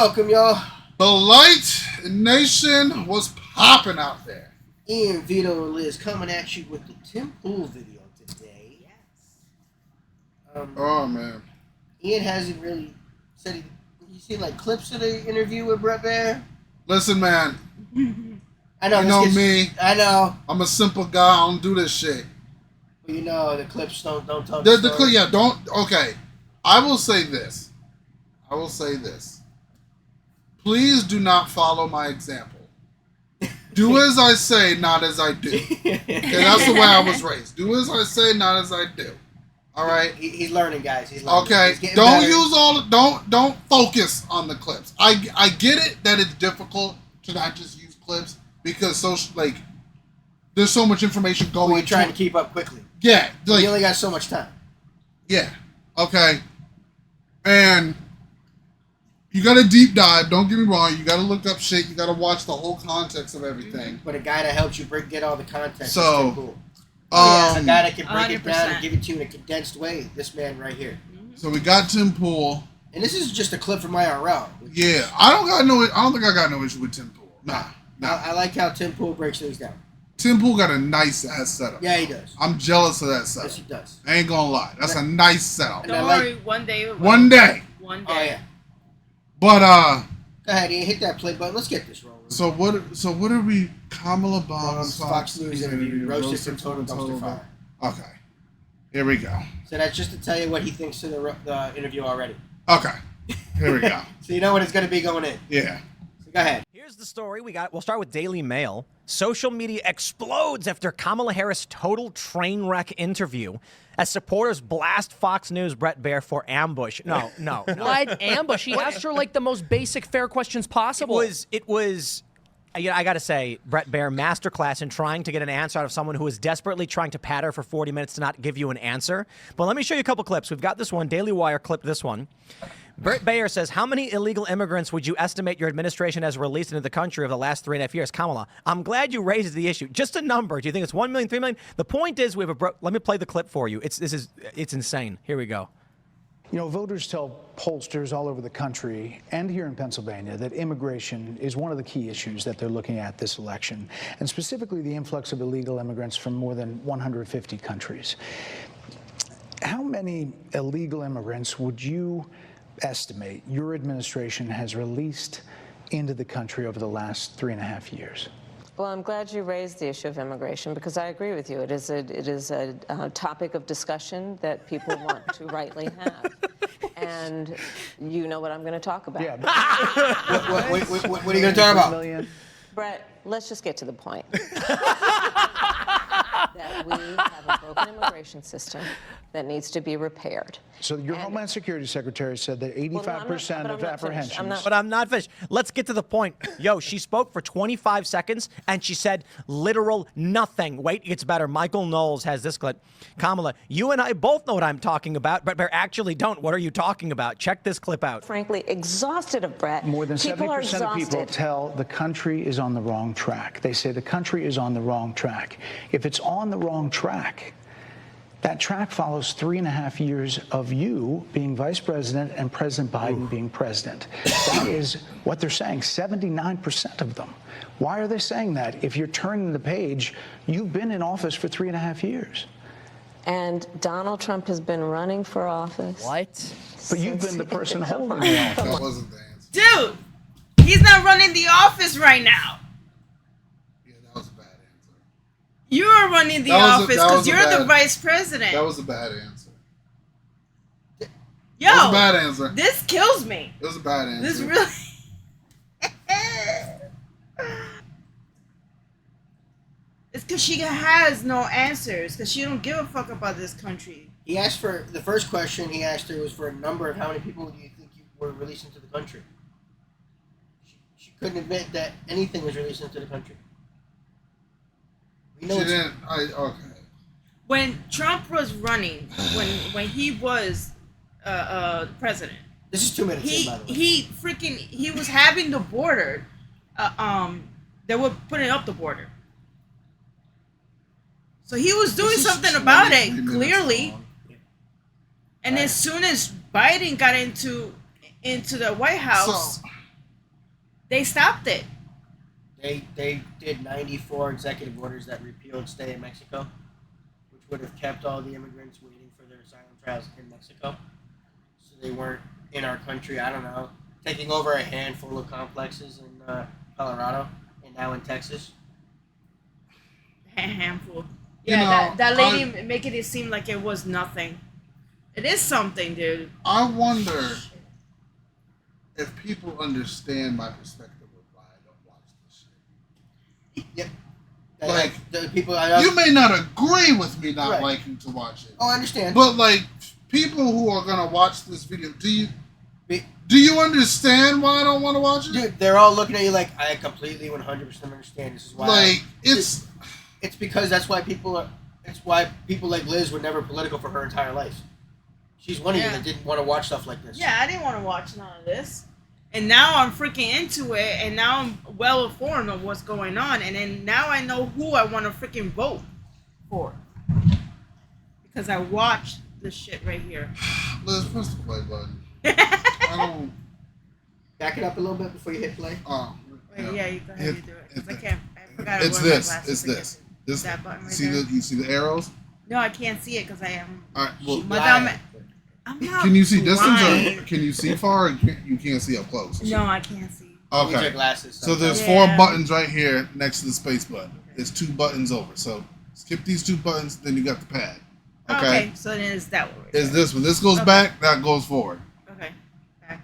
Welcome, y'all. Blite Nation was popping out there. Ian, Vito, and Liz coming at you with the Tim Pool video today. Yes. Oh, man. Ian hasn't really said you see like clips of the interview with Bret Baier? Listen, man. I know. You know me. I know. I'm a simple guy. I don't do this shit. But you know, the clips don't tell the story. Yeah, don't. Okay. I will say this. Please do not follow my example. Do as I say, not as I do. Okay, that's the way I was raised. Do as I say, not as I do. All right. He's learning, guys. He's learning. Okay. Don't use all. Don't focus on the clips. I get it that it's difficult to not just use clips because there's so much information going. We're trying to keep up quickly. Yeah. You only got so much time. Yeah. Okay. And you got to deep dive. Don't get me wrong. You got to look up shit. You got to watch the whole context of everything. But a guy that helps you get all the context. So, is cool. A guy that can break 100%. It down and give it to you in a condensed way. This man right here. So we got Tim Pool. And this is just a clip from IRL. Yeah, I don't think I got no issue with Tim Pool. Nah. I like how Tim Pool breaks things down. Tim Pool got a nice ass setup. Yeah, he does. I'm jealous of that setup. Yes, he does. I ain't gonna lie. That's a nice setup. Don't worry, one day. One day. Oh, yeah. But go ahead, Ian, hit that play button. Let's get this rolling. So what are we? Kamala bombs Fox News interview, roasted for total dumpster fire. Okay, here we go. So that's just to tell you what he thinks of the interview already. Okay, here we go. So you know what it's going to be going in. Yeah. So go ahead. Here's the story we'll start with Daily Mail. Social media explodes after Kamala Harris' total train wreck interview as supporters blast Fox News Bret Baier for ambush. No. What ambush? He asked her like the most basic, fair questions possible. It was. I got to say, Bret Baier masterclass in trying to get an answer out of someone who is desperately trying to pat her for 40 minutes to not give you an answer. But let me show you a couple clips. We've got this one. Daily Wire clipped this one. Bret Baier says, how many illegal immigrants would you estimate your administration has released into the country over the last 3.5 years? Kamala, I'm glad you raised the issue. Just a number. Do you think it's 1 million, 3 million? The point is, let me play the clip for you. It's insane. Here we go. You know, voters tell pollsters all over the country and here in Pennsylvania that immigration is one of the key issues that they're looking at this election, and specifically the influx of illegal immigrants from more than 150 countries. How many illegal immigrants would you estimate your administration has released into the country over the last 3.5 years? Well, I'm glad you raised the issue of immigration because I agree with you. It is a topic of discussion that people want to rightly have. And you know what I'm going to talk about. Yeah. What are you going to talk about? Bret, let's just get to the point. That we have a broken immigration system that needs to be repaired. So your Homeland Security Secretary said that 85% of apprehensions... But I'm not finished. Let's get to the point. Yo, she spoke for 25 seconds, and she said literal nothing. Wait, it gets better. Michael Knowles has this clip. Kamala, you and I both know what I'm talking about, but actually don't. What are you talking about? Check this clip out. Frankly, exhausted of Bret. More than 70% of people tell the country is on the wrong track. They say the country is on the wrong track. If it's on the wrong track, that track follows 3.5 years of you being vice president and President Biden being president. That is what they're saying, 79% of them. Why are they saying that? If you're turning the page, you've been in office for 3.5 years. And Donald Trump has been running for office. What? But you've been the person holding the office. That wasn't the answer. Dude, he's not running the office right now. Yeah, that was a bad answer. You are running the office because you're the vice president. That was a bad answer. Yo, that was a bad answer. This kills me. It was a bad answer. This really... It's because she has no answers, because she don't give a fuck about this country. He asked for, the first question he asked her was for a number of how many people do you think you were released into the country. She couldn't admit that anything was released into the country. She didn't, okay. When Trump was running, when he was president. This is 2 minutes in, by the way. He was having the border, they were putting up the border. So he was doing something about it, clearly. And as soon as Biden got into the White House, They stopped it. They did 94 executive orders that repealed stay in Mexico, which would have kept all the immigrants waiting for their asylum trials in Mexico. So they weren't in our country, I don't know, taking over a handful of complexes in Colorado and now in Texas. A handful. You Yeah, know, that lady making it seem like it was nothing. It is something, dude. I wonder if people understand my perspective of why I don't watch this shit. Yep. Like, the people you may not agree with me not Right. liking to watch it. Oh, I understand. But like people who are gonna watch this video, do you understand why I don't want to watch it? Dude, they're all looking at you like I completely 100% understand. This is why. Like it's because that's why people are. It's why people like Liz were never political for her entire life. She's one of you that didn't want to watch stuff like this. Yeah, I didn't want to watch none of this. And now I'm freaking into it, and now I'm well informed of what's going on, and then now I know who I want to freaking vote for. Because I watched this shit right here. Liz, press the play button. I don't. Back it up a little bit before you hit play. Wait, yeah, you go ahead and do it. Because I can't. I forgot It's to wear my this. glasses It's again. this. This. That button right See there? you see the arrows? No, I can't see it because I am. All right. Well, I'm not can you see distance blind. or can you see far? Or you can't see up close. No, I can't see. Use your Okay. glasses. So there's Yeah. 4 buttons right here next to the space button. There's 2 buttons over. So skip these 2 buttons, then you got the pad. Okay. So then it's that one. Right Is this when this goes Okay. back, that goes forward. Okay. Back.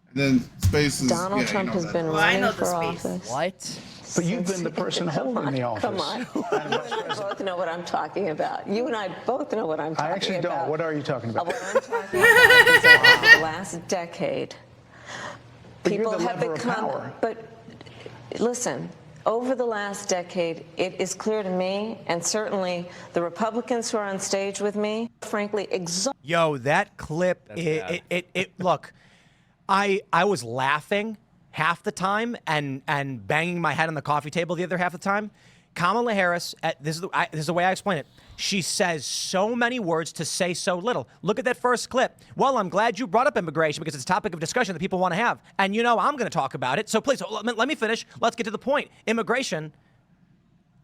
And then space is Donald Trump has been Well, I know running the for space. office. What? But you've been the person holding the office. Come on. You and I both know what I'm talking about. You and I both know what I'm talking about. I actually don't. What are you talking about? What I'm talking about is that over the last decade, But you're people the have lever of become. power. But listen, over the last decade, it is clear to me, and certainly the Republicans who are on stage with me, frankly, exhausted. Yo, that clip, That's it look, I was laughing half the time and banging my head on the coffee table the other half the time. Kamala Harris, this is the way I explain it. She says so many words to say so little. Look at that first clip. Well, I'm glad you brought up immigration because it's a topic of discussion that people want to have. And you know I'm going to talk about it. So please, let me finish. Let's get to the point. Immigration.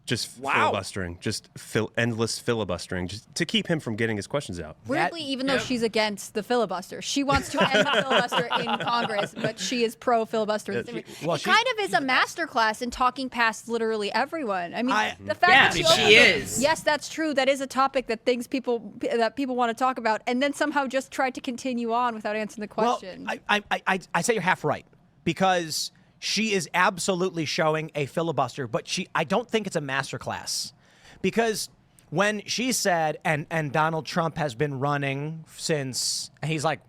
Just Wow. filibustering, just endless filibustering, just to keep him from getting his questions out. Weirdly, even though she's against the filibuster, she wants to end the filibuster in Congress, but she is pro filibuster. It kind of is a masterclass in talking past literally everyone. I mean, the fact Yeah, that she opened is. Yes, that's true. That is a topic that people want to talk about, and then somehow just tried to continue on without answering the question. Well, I say you're half right because she is absolutely showing a filibuster, but I don't think it's a masterclass because when she said, and Donald Trump has been running since, and he's like,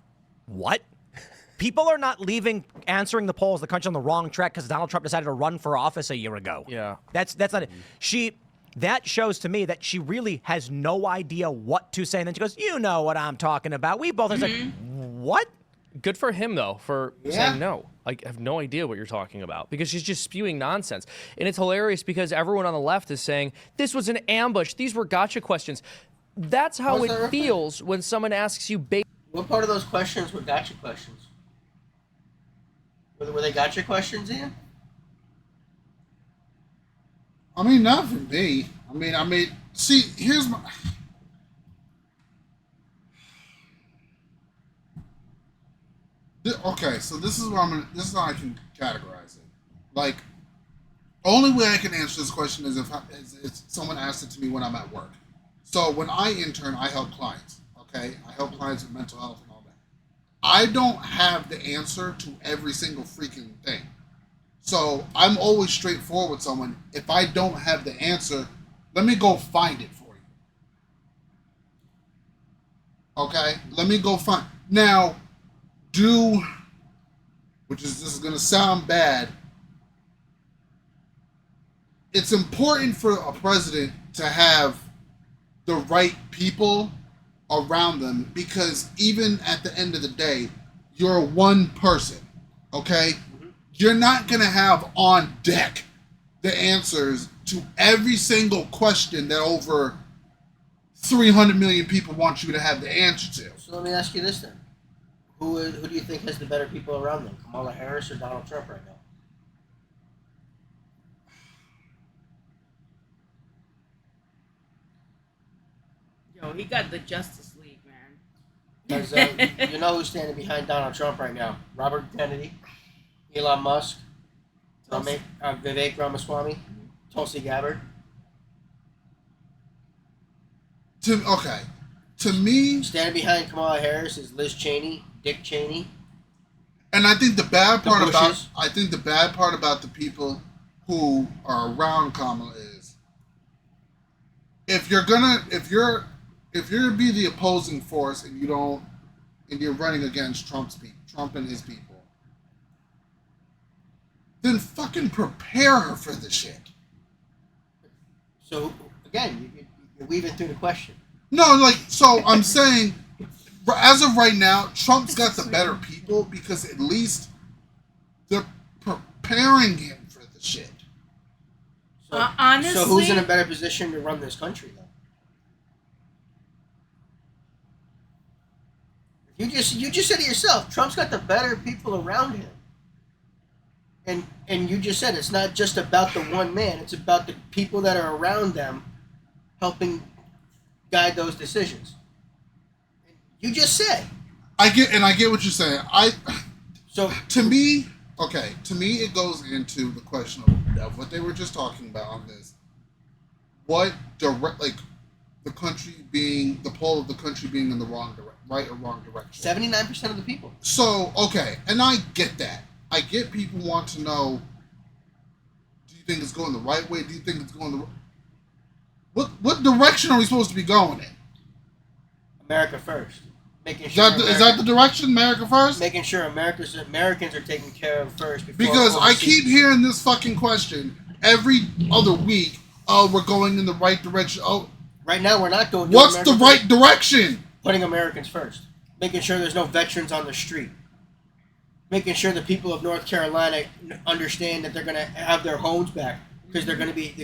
what? People are not answering the polls, the country's on the wrong track because Donald Trump decided to run for office a year ago. Yeah. That's not it. That shows to me that she really has no idea what to say. And then she goes, you know what I'm talking about. We both are like, what? Good for him, though, for saying no. Like, I have no idea what you're talking about because she's just spewing nonsense. And it's hilarious because everyone on the left is saying, this was an ambush. These were gotcha questions. That's how it feels when someone asks you What part of those questions were gotcha questions? Were they gotcha questions, Ian? I mean, not for me. I mean, see, here's my. Okay, so this is this is how I can categorize it. Like, only way I can answer this question is if someone asked it to me when I'm at work. So when I intern, I help clients. Okay, I help clients with mental health and all that. I don't have the answer to every single freaking thing. So I'm always straightforward with someone. If I don't have the answer, let me go find it for you. Okay, let me go find. Now, this is going to sound bad. It's important for a president to have the right people around them because even at the end of the day, you're one person, okay? You're not going to have on deck the answers to every single question that over 300 million people want you to have the answer to. So let me ask you this then. Who do you think has the better people around them, Kamala Harris or Donald Trump right now? Yo, he got the Justice League, man. Because you know who's standing behind Donald Trump right now? Robert Kennedy, Elon Musk, Vivek Ramaswamy, Tulsi Gabbard. To me, standing behind Kamala Harris is Liz Cheney, Dick Cheney. And I think the bad part about the people who are around Kamala is if you're gonna be the opposing force and you're running against Trump and his people, then fucking prepare her for the shit. So again, you're weaving through the question. No, so I'm saying, as of right now, Trump's got the better people because at least they're preparing him for the shit. So, honestly, so who's in a better position to run this country, though? You just said it yourself. Trump's got the better people around him. And you just said it's not just about the one man. It's about the people that are around them helping guide those decisions. You just said. I get what you're saying. To me, it goes into the question of what they were just talking about on this. The poll of the country being in the right or wrong direction. 79% of the people. So, and I get that. I get people want to know, do you think it's going the right way? Do you think it's going the what direction are we supposed to be going in? America first. Making sure is that the direction, America first? Making sure Americans are taken care of first. Because I keep hearing this fucking question every other week. Oh, we're going in the right direction. Oh, right now we're not going. What's the right direction? Putting Americans first. Making sure there's no veterans on the street. Making sure the people of North Carolina understand that they're going to have their homes back because the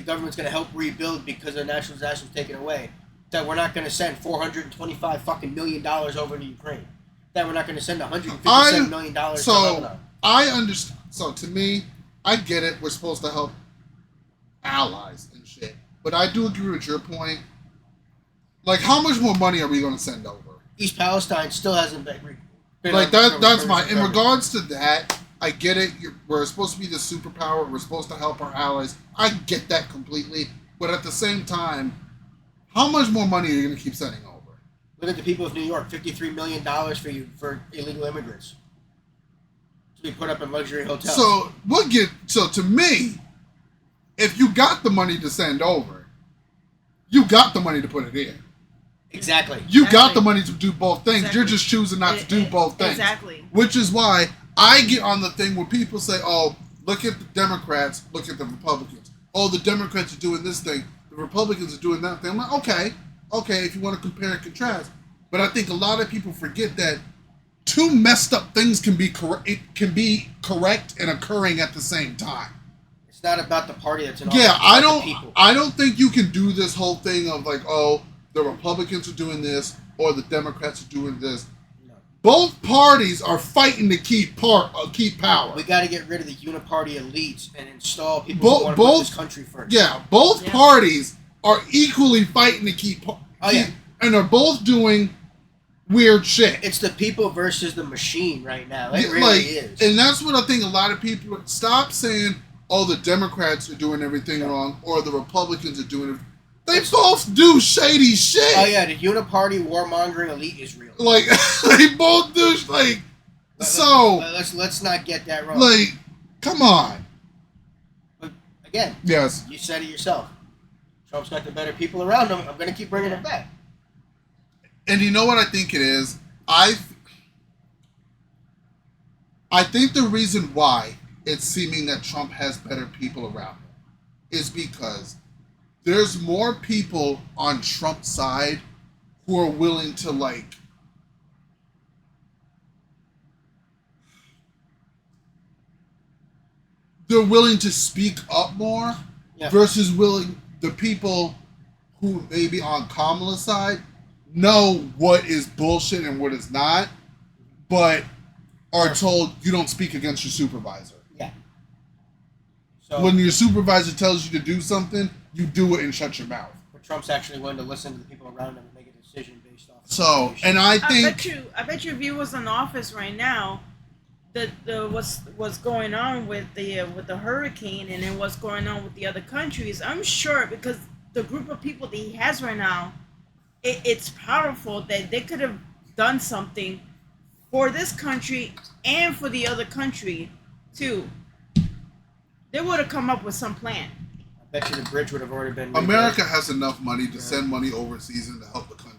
government's going to help rebuild because their natural disaster was taken away. That we're not going to send $425 fucking million over to Ukraine. That we're not going to send $157 million to Lebanon. I understand. So to me, I get it. We're supposed to help allies and shit. But I do agree with your point. How much more money are we going to send over? East Palestine still hasn't been that's my. In regards to that, I get it. We're supposed to be the superpower. We're supposed to help our allies. I get that completely. But at the same time, how much more money are you going to keep sending over? Look at the people of New York. $53 million for illegal immigrants to be put up in luxury hotels. So to me, if you got the money to send over, you got the money to put it in. Exactly. You got the money to do both things. Exactly. You're just choosing not to do both things. Exactly. Which is why I get on the thing where people say, oh, look at the Democrats, look at the Republicans. Oh, the Democrats are doing this thing. The Republicans are doing that thing. I'm like, okay, if you want to compare and contrast. But I think a lot of people forget that two messed up things can be correct and occurring at the same time. It's not about the party that's in office. Yeah, I don't think you can do this whole thing of the Republicans are doing this or the Democrats are doing this. No. Both parties are fighting to keep power. We got to get rid of the uniparty elites and install people who want to put this country first. Yeah, both parties are equally fighting to keep power. And they're both doing weird shit. It's the people versus the machine right now. It really is. And that's what I think a lot of people stop saying, oh, the Democrats are doing everything wrong or the Republicans are doing it. They both do shady shit. Oh yeah, the uniparty warmongering elite is real. They both do let's not get that wrong. Come on. But again, yes, you said it yourself. Trump's got the better people around him. I'm going to keep bringing it back. And you know what I think it is? I think the reason why it's seeming that Trump has better people around him is because there's more people on Trump's side who are willing to they're willing to speak up more versus the people who maybe on Kamala's side know what is bullshit and what is not, but are told you don't speak against your supervisor. Yeah. So when your supervisor tells you to do something, you do it and shut your mouth. But Trump's actually willing to listen to the people around him and make a decision based off. So, and I think I bet you if he was in office right now, what's going on with the hurricane and then what's going on with the other countries, I'm sure because the group of people that he has right now, it's powerful that they could have done something for this country and for the other country too. They would have come up with some plan. I bet you the bridge would have already been. America has enough money to send money overseas and to help the country.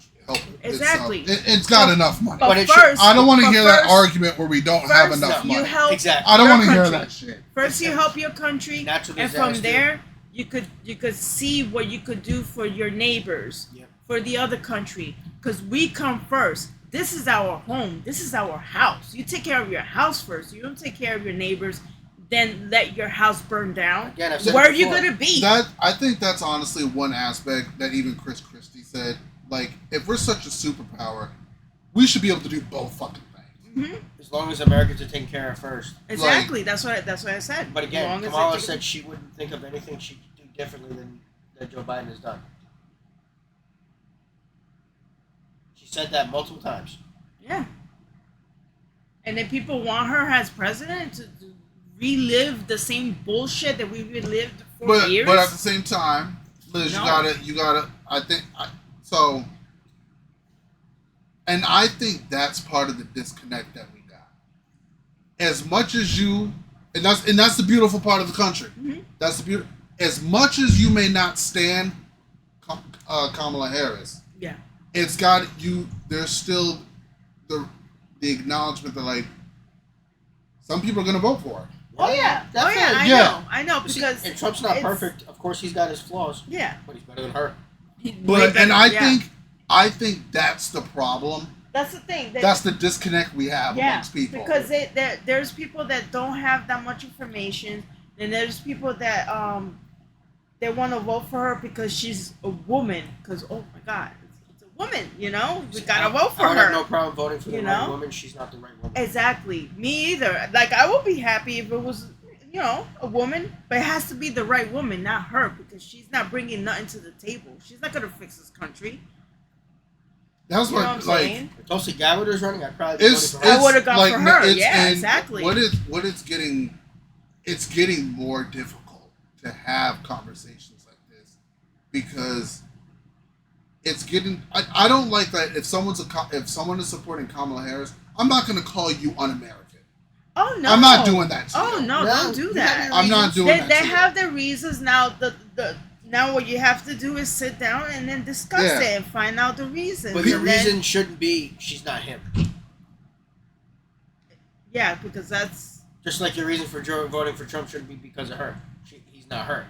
Exactly. It's got enough money. But first, I don't want to hear that argument where we don't have enough money. Exactly. I don't want to hear that shit. First, you help your country, and from there, you could see what you could do for your neighbors, for the other country. Because we come first. This is our home. This is our house. You take care of your house first. You don't take care of your neighbors, then let your house burn down. Again, where are you gonna be? I think that's honestly one aspect that even Chris Christie said. Like, if we're such a superpower, we should be able to do both fucking things. Mm-hmm. As long as Americans are taken care of first. Exactly. That's what I said. But again, Kamala said she wouldn't think of anything she could do differently than that Joe Biden has done. She said that multiple times. Yeah. And then people want her as president to relive the same bullshit that we relived for years. But at the same time, Liz, you gotta. So, and I think that's part of the disconnect that we got. As much as you, and that's the beautiful part of the country. Mm-hmm. That's the beauty. As much as you may not stand Kamala Harris, yeah, it's got you. There's still the acknowledgement that like some people are gonna vote for her. Oh yeah, I know because and Trump's not perfect. Of course, he's got his flaws. Yeah, but he's better than her. But I think that's the problem. That's the thing. That's the disconnect we have amongst people. Because there's people that don't have that much information, and there's people that they want to vote for her because she's a woman. Because oh my God, it's a woman. You know, we gotta vote for her. I have no problem voting for the right woman. She's not the right woman. Exactly. Me either. Like I would be happy if it was, you know, a woman, but it has to be the right woman, not her, because she's not bringing nothing to the table. She's not gonna fix this country. That's you know what I'm saying? If Tulsi Gabbard was running, I'd probably vote for her. I would have gone for her. Yeah, exactly. It's getting more difficult to have conversations like this because it's getting. I don't like that if someone is supporting Kamala Harris, I'm not going to call you un-American. Oh no! I'm not doing that. Don't do that. I'm not doing that. They have their reasons now. Now what you have to do is sit down and then discuss it and find out the reasons. But the reason shouldn't be she's not him. Yeah, because that's just like your reason for voting for Trump shouldn't be because of her. He's not her.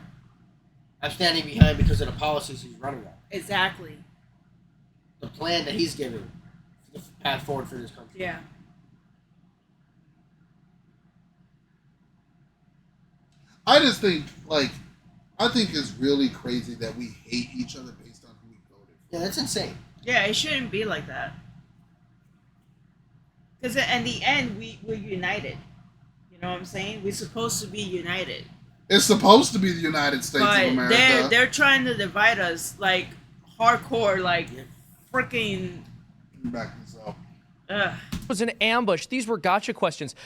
I'm standing behind because of the policies he's running on. Exactly. The plan that he's giving, the path forward for this country. Yeah. I just think, I think it's really crazy that we hate each other based on who we voted for. Yeah, that's insane. Yeah, it shouldn't be like that. Because in the end, we're united. You know what I'm saying? We're supposed to be united. It's supposed to be the United States of America. They're trying to divide us, like, hardcore, like, freaking... Back this up. It was an ambush. These were gotcha questions.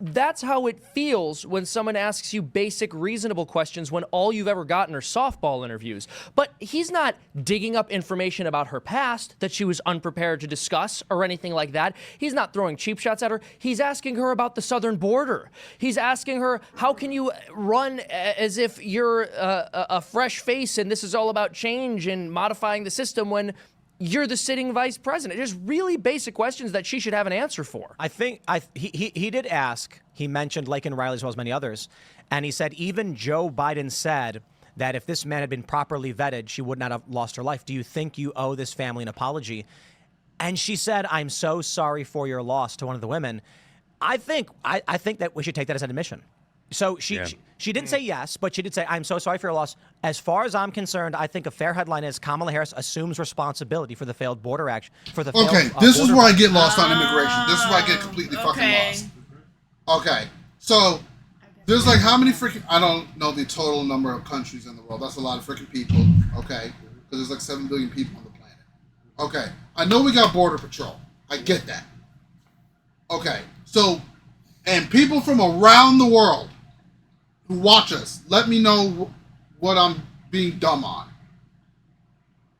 That's how it feels when someone asks you basic, reasonable questions when all you've ever gotten are softball interviews. But he's not digging up information about her past that she was unprepared to discuss or anything like that. He's not throwing cheap shots at her. He's asking her about the southern border. He's asking her, how can you run as if you're a fresh face and this is all about change and modifying the system when you're the sitting vice president? Just really basic questions that she should have an answer for. I think he did ask. He mentioned Laken Riley as well as many others. And he said even Joe Biden said that if this man had been properly vetted, she would not have lost her life. Do you think you owe this family an apology? And she said, I'm so sorry for your loss to one of the women. I think that we should take that as an admission. So she didn't say yes, but she did say, I'm so sorry for your loss. As far as I'm concerned, I think a fair headline is Kamala Harris assumes responsibility for the failed border action. This is where I get lost on immigration. This is where I get completely fucking lost. Okay, so there's like how many freaking, I don't know the total number of countries in the world. That's a lot of freaking people, okay? Because there's like 7 billion people on the planet. Okay. I know we got Border Patrol. I get that. Okay. So, and people from around the world who watch us, let me know what I'm being dumb on.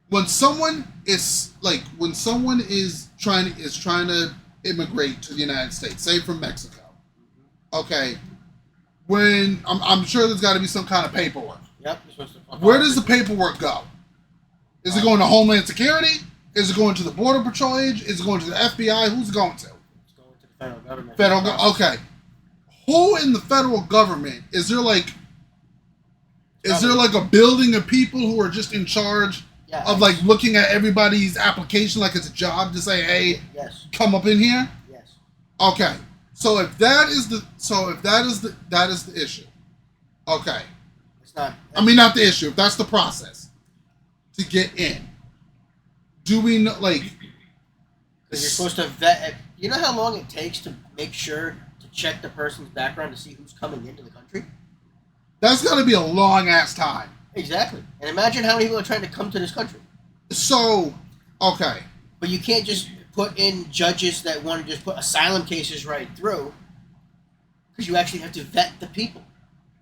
When someone is trying to immigrate to the United States, say from Mexico, okay, when I'm sure there's got to be some kind of paperwork. Yep. Where does the paperwork go? Is it going to Homeland Security? Is it going to the Border Patrol agent? Is it going to the FBI? Who's it going to? It's going to the federal government. Okay. Who in the federal government is there like a building of people who are just in charge of like looking at everybody's application like it's a job to say, hey, yes, come up in here? Yes. Okay. So if that is the issue. Okay. It's not. I mean, not the issue. If that's the process to get in, do we know, like? Because you're supposed to vet. You know how long it takes to make sure to check the person's background to see who's coming into the country? That's got to be a long ass time. Exactly. And imagine how many people are trying to come to this country. So, okay. But you can't just put in judges that want to just put asylum cases right through, because you actually have to vet the people.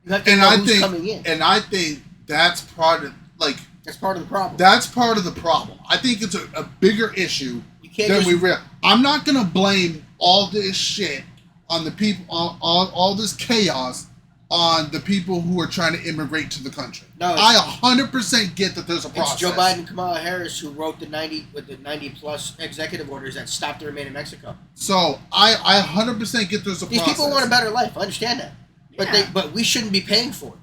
You have to know who's coming in. And I think that's part of, like... That's part of the problem. That's part of the problem. I think it's a bigger issue than we realize. I'm not going to blame all this shit on the people, all this chaos on the people who are trying to immigrate to the country. No, I 100% get that there's a process. It's Joe Biden and Kamala Harris who wrote the 90 plus executive orders that stopped the remain in Mexico. So I 100% get there's a process. These people want a better life. I understand that, but we shouldn't be paying for it.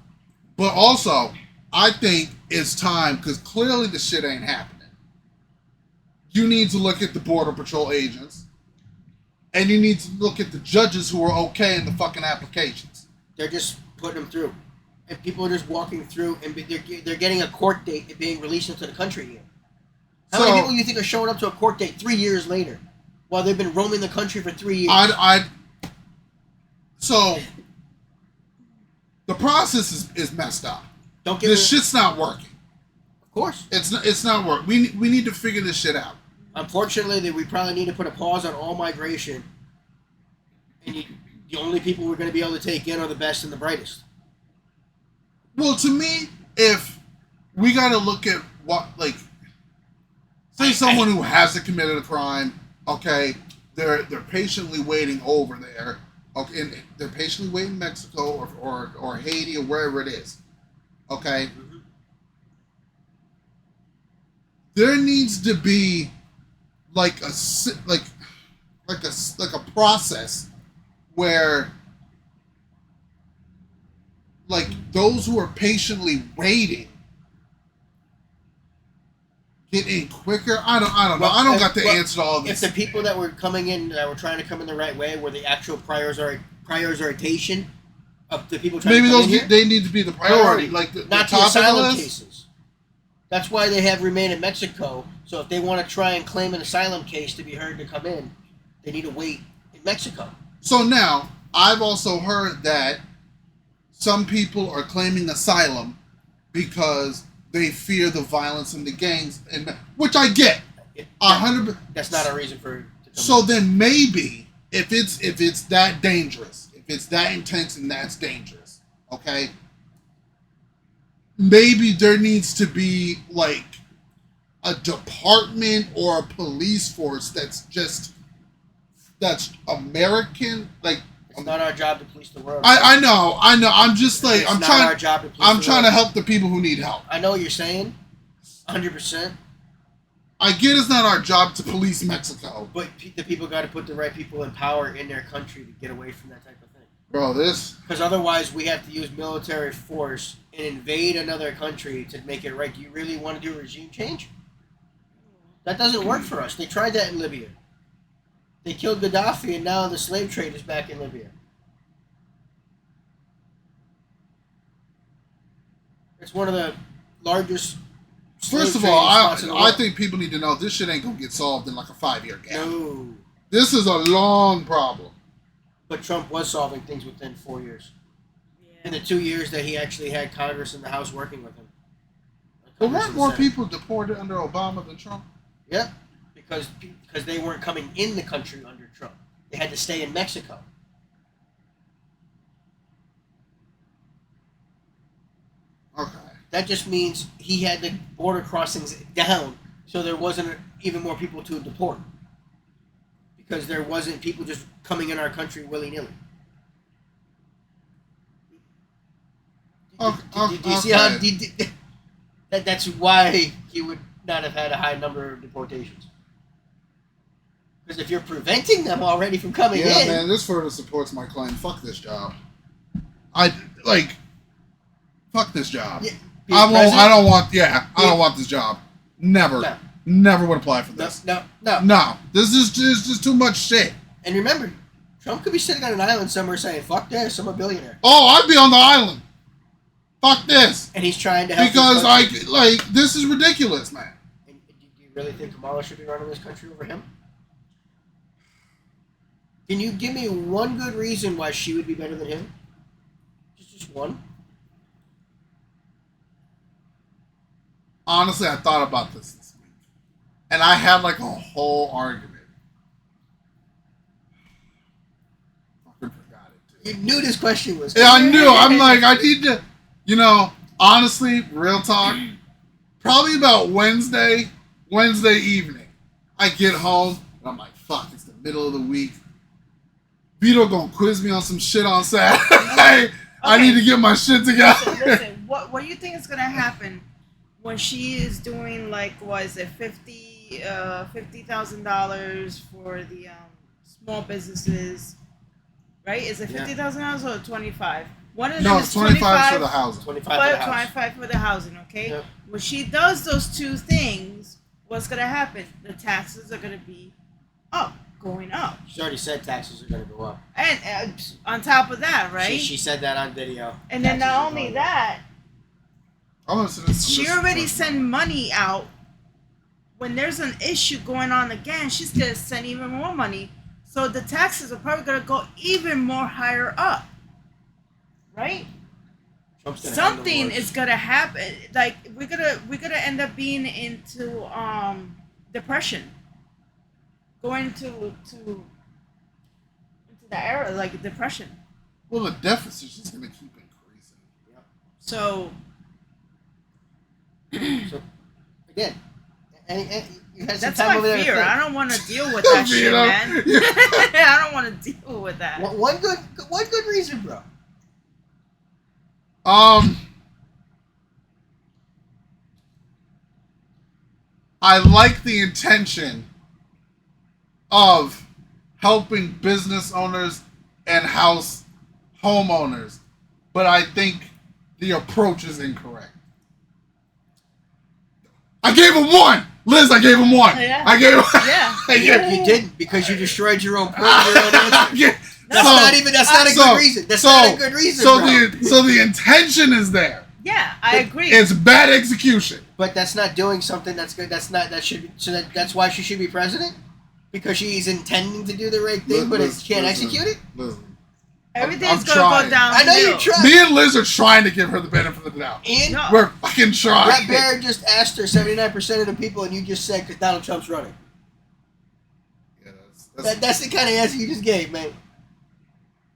But also, I think it's time, because clearly the shit ain't happening. You need to look at the Border Patrol agents, and you need to look at the judges who are okay in the fucking applications. They're just putting them through. And people are just walking through, and they're getting a court date and being released into the country again. How many people do you think are showing up to a court date 3 years later, while they've been roaming the country for 3 years? So, the process is messed up. This shit's not working. Of course. It's not working. We need to figure this shit out. Unfortunately, we probably need to put a pause on all migration. And the only people we're going to be able to take in are the best and the brightest. Well, to me, if we got to look at what, like, say someone who hasn't committed a crime, okay, they're patiently waiting over there, okay, and they're patiently waiting in Mexico or Haiti or wherever it is, okay. Mm-hmm. There needs to be like a process where, like, those who are patiently waiting get in quicker. I don't know. I don't got the answer to all this. If the people that were coming in, that were trying to come in the right way, were the actual prioritization of the people trying to come in here, they need to be the priority. Like not the asylum cases. That's why they have remain in Mexico. So if they want to try and claim an asylum case to be heard to come in, they need to wait in Mexico. So now, I've also heard that some people are claiming asylum because they fear the violence and the gangs, which I get. 100%. That's not a reason for. So then maybe if it's that dangerous, if it's that intense and that's dangerous, okay, maybe there needs to be like a department or a police force that's American, like. It's not our job to police the world. I know. I'm just like it's not our job to police I'm trying to help the people who need help. I know what you're saying, 100%. I get it's not our job to police Mexico, but the people got to put the right people in power in their country to get away from that type of thing. Bro, because otherwise we have to use military force and invade another country to make it right. Do you really want to do regime change? That doesn't work for us. They tried that in Libya. They killed Gaddafi, and now the slave trade is back in Libya. It's one of the largest. First of all, I think people need to know this shit ain't gonna get solved in like a 5-year gap. No. This is a long problem. But Trump was solving things within 4 years. Yeah. In the 2 years that he actually had Congress and the House working with him. But weren't more people deported under Obama than Trump? Yeah, because they weren't coming in the country under Trump. They had to stay in Mexico. Okay. That just means he had the border crossings down, so there wasn't even more people to deport. Because there wasn't people just coming in our country willy-nilly. Do you see how... That's why he would not have had a high number of deportations. Because if you're preventing them already from coming in... Yeah, man, this further supports my claim. Fuck this job. Fuck this job. Yeah, I don't want this job. Never. No. Never would apply for this. No. This is just too much shit. And remember, Trump could be sitting on an island somewhere saying, fuck this, I'm a billionaire. Oh, I'd be on the island. Fuck this. And he's trying to help because this is ridiculous, man. And do you really think Kamala should be running this country over him? Can you give me one good reason why she would be better than him? Just one? Honestly, I thought about this week. And I had a whole argument. Fucking forgot it, too. You knew this question was coming. Yeah, I knew. I'm I need to, honestly, real talk, probably about Wednesday evening, I get home, and I'm like, fuck, it's the middle of the week. Vito gonna quiz me on some shit on Saturday. I need to get my shit together. Listen, what do you think is gonna happen when she is doing $50,000 for the small businesses, right? Is it $50,000 or $25,000? One of them is 25 for the housing. 25 for the housing. Okay. Yep. When she does those two things, what's gonna happen? The taxes are gonna be going up. She's already said taxes are gonna go up. And on top of that, right? She said that on video. And then not only that. She already sent money out. When there's an issue going on again, she's gonna send even more money. So the taxes are probably gonna go even more higher up, right? Something is gonna happen. We're gonna end up being into depression, going into the era depression. Well, the deficit is just gonna keep increasing. Yep. So again, and you had some that's time my over there. fear. I don't want to deal with that shit, man. I don't want to deal with that. One good reason, bro. I like the intention of helping business owners and homeowners, but I think the approach is incorrect. I gave him one. Liz, I gave him one. Yeah. I gave him. Yeah. You didn't because you destroyed your own point. That's not a good reason. That's not a good reason. So the intention is there. Yeah, I agree. It's bad execution. But that's not doing something that's good. That's why she should be president? Because she's intending to do the right thing, but she can't execute it? Listen. Everything's going to go down. I know you're trying. Me and Liz are trying to give her the benefit of the doubt. We're fucking trying. Bret Baier just asked her 79% of the people, and you just said because Donald Trump's running. Yeah, that's the kind of answer you just gave, man.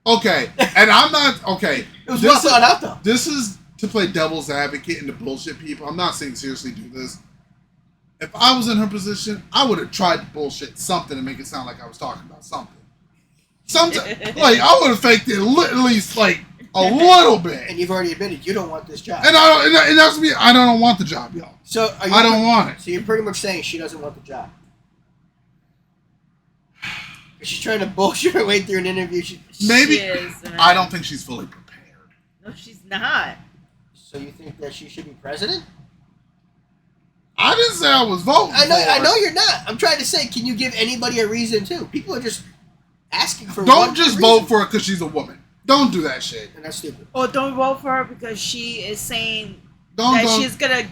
Okay, and I'm not... Okay. It was well thought out, though. This is to play devil's advocate and to bullshit people. I'm not saying seriously do this. If I was in her position, I would have tried to bullshit something to make it sound like I was talking about something. I would have faked it at least a little bit. And you've already admitted you don't want this job. And that's me. I don't want the job, y'all. So I don't want it. So you're pretty much saying she doesn't want the job. She's trying to bullshit her way through an interview. Maybe. I don't think she's fully prepared. No, she's not. So you think that she should be president? I didn't say I was voting. I know you're not. I'm trying to say, can you give anybody a reason too? People are just asking for. Don't just vote for her because she's a woman. Don't do that shit. And that's stupid. Or don't vote for her because she is saying she's gonna,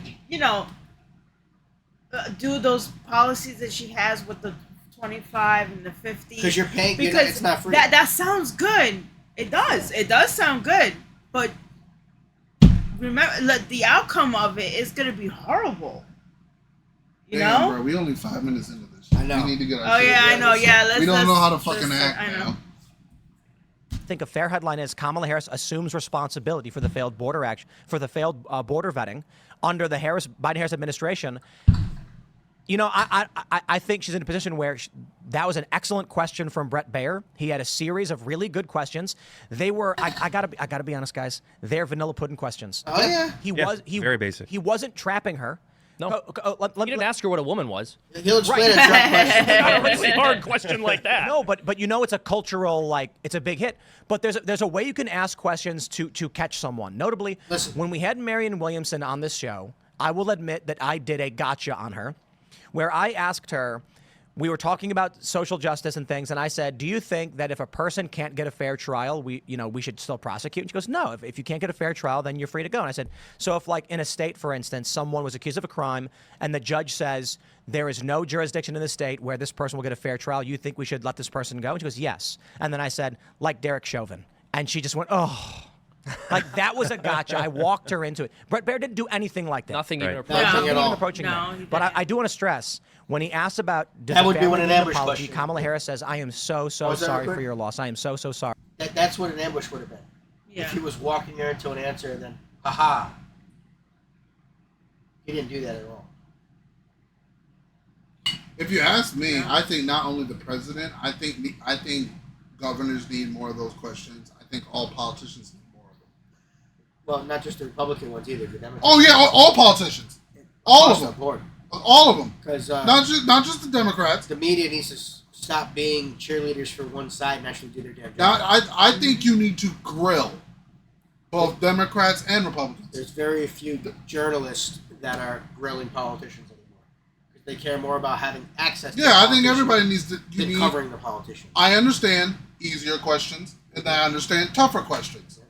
do those policies that she has with the 25 and the 50. Because you're paying. Because it's not free. That sounds good. It does. It does sound good. But remember, the outcome of it is gonna be horrible. You Damn, know? bro, we only 5 minutes into this. I know. We need to get our Oh shit yeah, I together. know. Yeah, We don't know how to let's- fucking act I know. now. I think a fair headline is Kamala Harris assumes responsibility for the failed border border vetting under the Biden-Harris administration. You know, I think she's in a position where that was an excellent question from Bret Baier. He had a series of really good questions. They were, I gotta be honest, guys. They're vanilla pudding questions. Oh yeah. He very basic. He wasn't trapping her. No. You didn't ask her what a woman was. He'll explain it. Not a really hard question like that. No, but you know it's a cultural, like, it's a big hit. But there's a way you can ask questions to catch someone. Notably, Listen. when we had Marianne Williamson on this show, I will admit that I did a gotcha on her, where I asked her, we were talking about social justice and things, and I said, do you think that if a person can't get a fair trial, we should still prosecute? And she goes, no, if you can't get a fair trial, then you're free to go. And I said, so if, like, in a state, for instance, someone was accused of a crime and the judge says there is no jurisdiction in the state where this person will get a fair trial, you think we should let this person go? And she goes, yes. And then I said, like Derek Chauvin. And she just went, oh. Like, that was a gotcha. I walked her into it. Bret Baier didn't do anything like that. Nothing even Right. approaching. Nothing Nothing at even all. approaching No, that. he But didn't. I do want to stress, when he asked about does That the would be family what an need an ambush apology, question Kamala would be. Harris says, I am so Was that sorry awkward? for your loss. I am so sorry. That's what an ambush would have been. Yeah. If he was walking her into an answer and then, haha. He didn't do that at all. If you ask me, I think not only the president, I think governors need more of those questions. I think all politicians need more of them. Well, not just the Republican ones either. The Democrats. Oh yeah, all politicians, all Across of the them, board. all of them. Because Not just the Democrats. the media needs to stop being cheerleaders for one side and actually do their damn Now, job. I think you need to grill both Democrats and Republicans. There's very few journalists that are grilling politicians anymore. They care more about having access to Yeah, the I think politician everybody needs to. than covering the politician. I understand easier questions, and I understand tougher questions.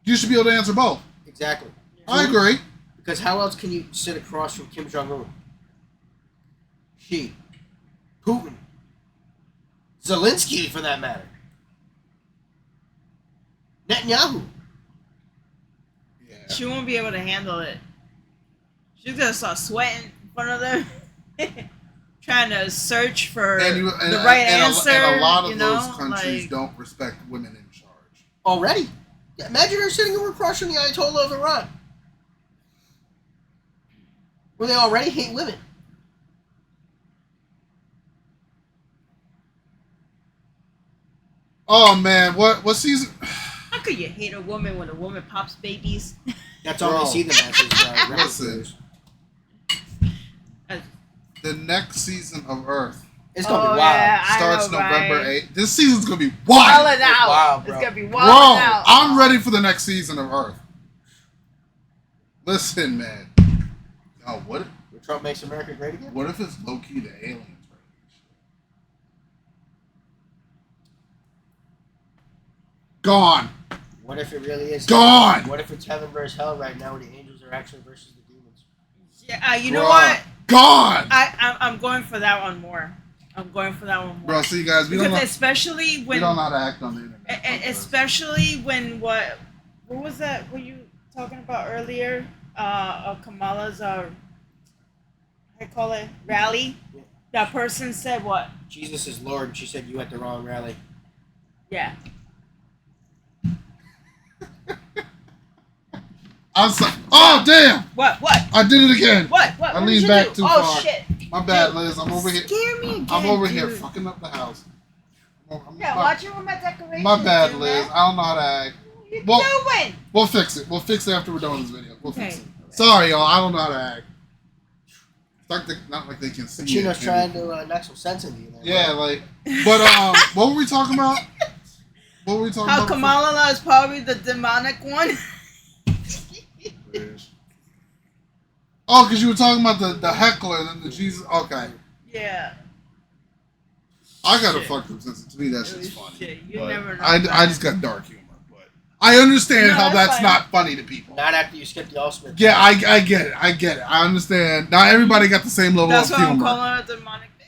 You should be able to answer both. Exactly. I agree. Because how else can you sit across from Kim Jong-un? Xi, Putin, Zelensky, for that matter, Netanyahu. Yeah. She won't be able to handle it. She's gonna start sweating in front of them, trying to search for the right answer. And a lot of you know? those countries like, don't respect women in charge. Already? Yeah, imagine her sitting over across from the Ayatollah of Iran. Where they already hate women. Oh man, what season? How could you hate a woman when a woman pops babies? That's all Bro. they see them as Listen. replicators. The next season of Earth It's gonna Oh, be wild. yeah. I starts know, November right? 8th. This season's gonna be wild. Wildin' out. wild, bro. It's gonna be Bro, wildin' out. I'm ready for the next season of Earth. Listen, man. Oh, Where Trump makes America great again? what if it's low key the aliens? Right? Gone. What if it really is? Gone. What if it's heaven versus hell right now where the angels are actually versus the demons? Yeah, you know Bruh. what? Gone. I'm going for that one more. I'm going for that one more. Bro, see, guys, we because don't know, especially we when, don't know how to act on the internet. especially when what was that? Were you talking about earlier? Kamala's I call it rally. Yeah. That person said what? Jesus is Lord, and she said you at the wrong rally. Yeah. I'm sorry. Oh, damn. What? I did it again. What? I What did leaned you back do? too Oh far. shit! My bad, Liz. I'm over here. Scare me again, I'm over here dude. fucking up the house. Yeah, watching with my decorations. My bad, dude, Liz. man. I don't know how to act. What you Well- doing? We'll fix it. We'll fix it after we're done with this video. We'll fix Okay. it. Sorry, y'all. I don't know how to act. Not like they can see Chino's it. trying to knock some sense into you. There, Yeah, bro. like. But what were we talking about? What were we talking How about? Kamala is probably the demonic one. Oh, because you were talking about the heckler and the Jesus. Okay. Yeah. I got a Shit. fucked up sense. To me, that shit's Oh, funny. shit. You But never know. I just got dark humor. But I understand No, how that's that's fine. not funny to people. Not after you skip the All-Smith. Yeah, I get it. I get it. I understand. Not everybody got the same level That's of why I'm humor. calling her a demonic bitch.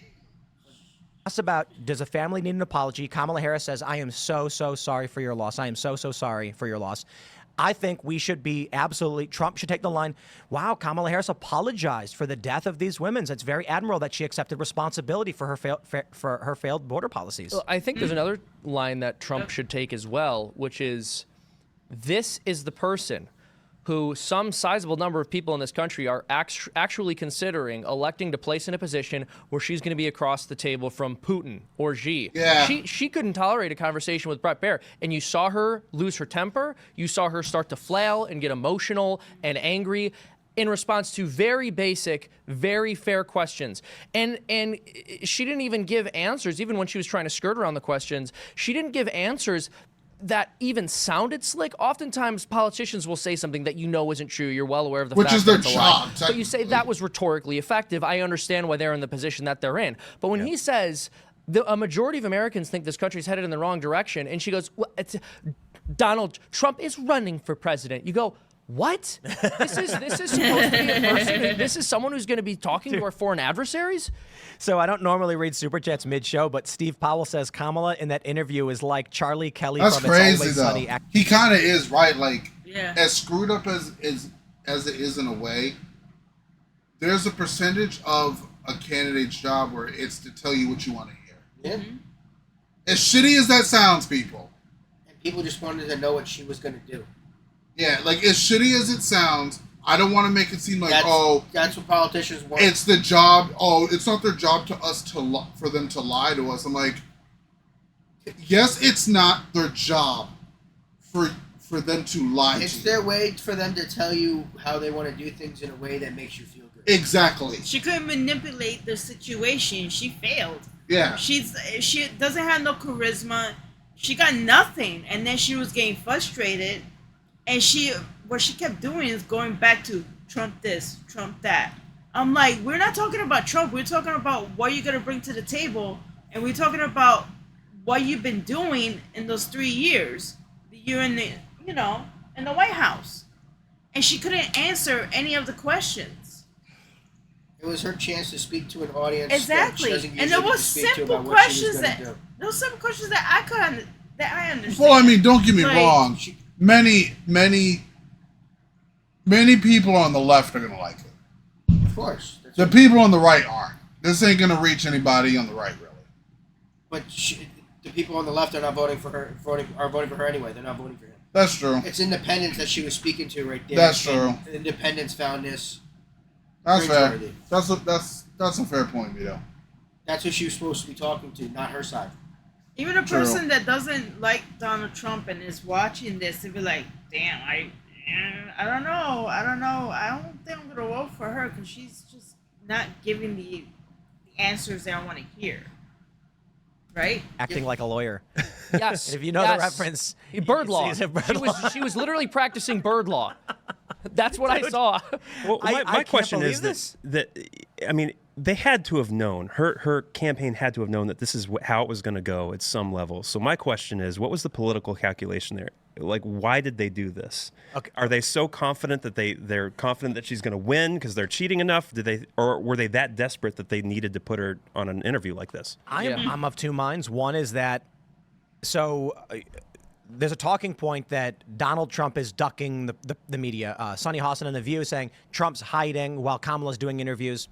Asked about does a family need an apology? Kamala Harris says, I am so sorry for your loss. I am so sorry for your loss. I think we should be absolutely, Trump should take the line, wow, Kamala Harris apologized for the death of these women. It's very admirable that she accepted responsibility for her failed border policies. Well, I think there's another line that Trump should take as well, which is, this is the person who some sizable number of people in this country are actually considering electing to place in a position where she's going to be across the table from Putin or Xi. Yeah. She couldn't tolerate a conversation with Bret Baier, and you saw her lose her temper. You saw her start to flail and get emotional and angry in response to very basic, very fair questions. And she didn't even give answers, even when she was trying to skirt around the questions. She didn't give answers that even sounded slick. Oftentimes, politicians will say something that you know isn't true. You're well aware of the Which fact is their that it's a lie. job, But you say that was rhetorically effective. I understand why they're in the position that they're in. But when he says a majority of Americans think this country's headed in the wrong direction, and she goes, well, Donald Trump is running for president. You go, what? This is supposed to be a person. This is someone who's going to be talking to our foreign adversaries? So I don't normally read Super Chats mid-show, but Steve Powell says Kamala in that interview is like Charlie Kelly That's from crazy, It's Always though. Sunny. He kind of is, right? Like, Yeah. as screwed up as it is in a way, there's a percentage of a candidate's job where it's to tell you what you want to hear. Yeah. As shitty as that sounds, people. And people just wanted to know what she was going to do. Yeah, like, as shitty as it sounds, I don't want to make it seem like, that's what politicians want. it's the job. Oh, it's not their job to us for them to lie to us. I'm like, yes, it's not their job for them to lie to you. It's their way for them to tell you how they want to do things in a way that makes you feel good. Exactly. She couldn't manipulate the situation. She failed. Yeah. She doesn't have no charisma. She got nothing, and then she was getting frustrated, and what she kept doing is going back to Trump this, Trump that. I'm like, we're not talking about Trump. We're talking about what you're gonna bring to the table, and we're talking about what you've been doing in those 3 years that you're in the, in the White House, and she couldn't answer any of the questions. It was her chance to speak to an audience. Exactly, that she doesn't and there usually was speak to simple about what she was questions gonna do. there was simple questions that I understand. Well, I mean, don't get me Like, wrong. Many people on the left are gonna like it. Of course. The people on the right aren't. This ain't gonna reach anybody on the right, really. But the people on the left are not voting for her. Are voting for her anyway. They're not voting for him. That's true. It's independents that she was speaking to right there. That's true. And independents found this. That's fair. cringeworthy. That's a fair point, Vito. That's who she was supposed to be talking to, not her side. Even a True. person that doesn't like Donald Trump and is watching this, they'd be like, damn, I don't know. I don't think I'm going to vote for her because she's just not giving the answers that I want to hear. Right? Acting like a lawyer. Yes. If you know the reference. Bird law. it's a bird law. She was literally practicing bird law. That's what I saw. Well, I my can't question believe is this. that I mean, they had to have known, her campaign had to have known that this is how it was going to go at some level. So my question is, what was the political calculation there? Like, why did they do this? Okay. Are they so confident that they're confident that she's going to win because they're cheating enough? Or were they that desperate that they needed to put her on an interview like this? I'm of two minds. One is that, there's a talking point that Donald Trump is ducking the media. Sonny Hawson in The View saying Trump's hiding while Kamala's doing interviews.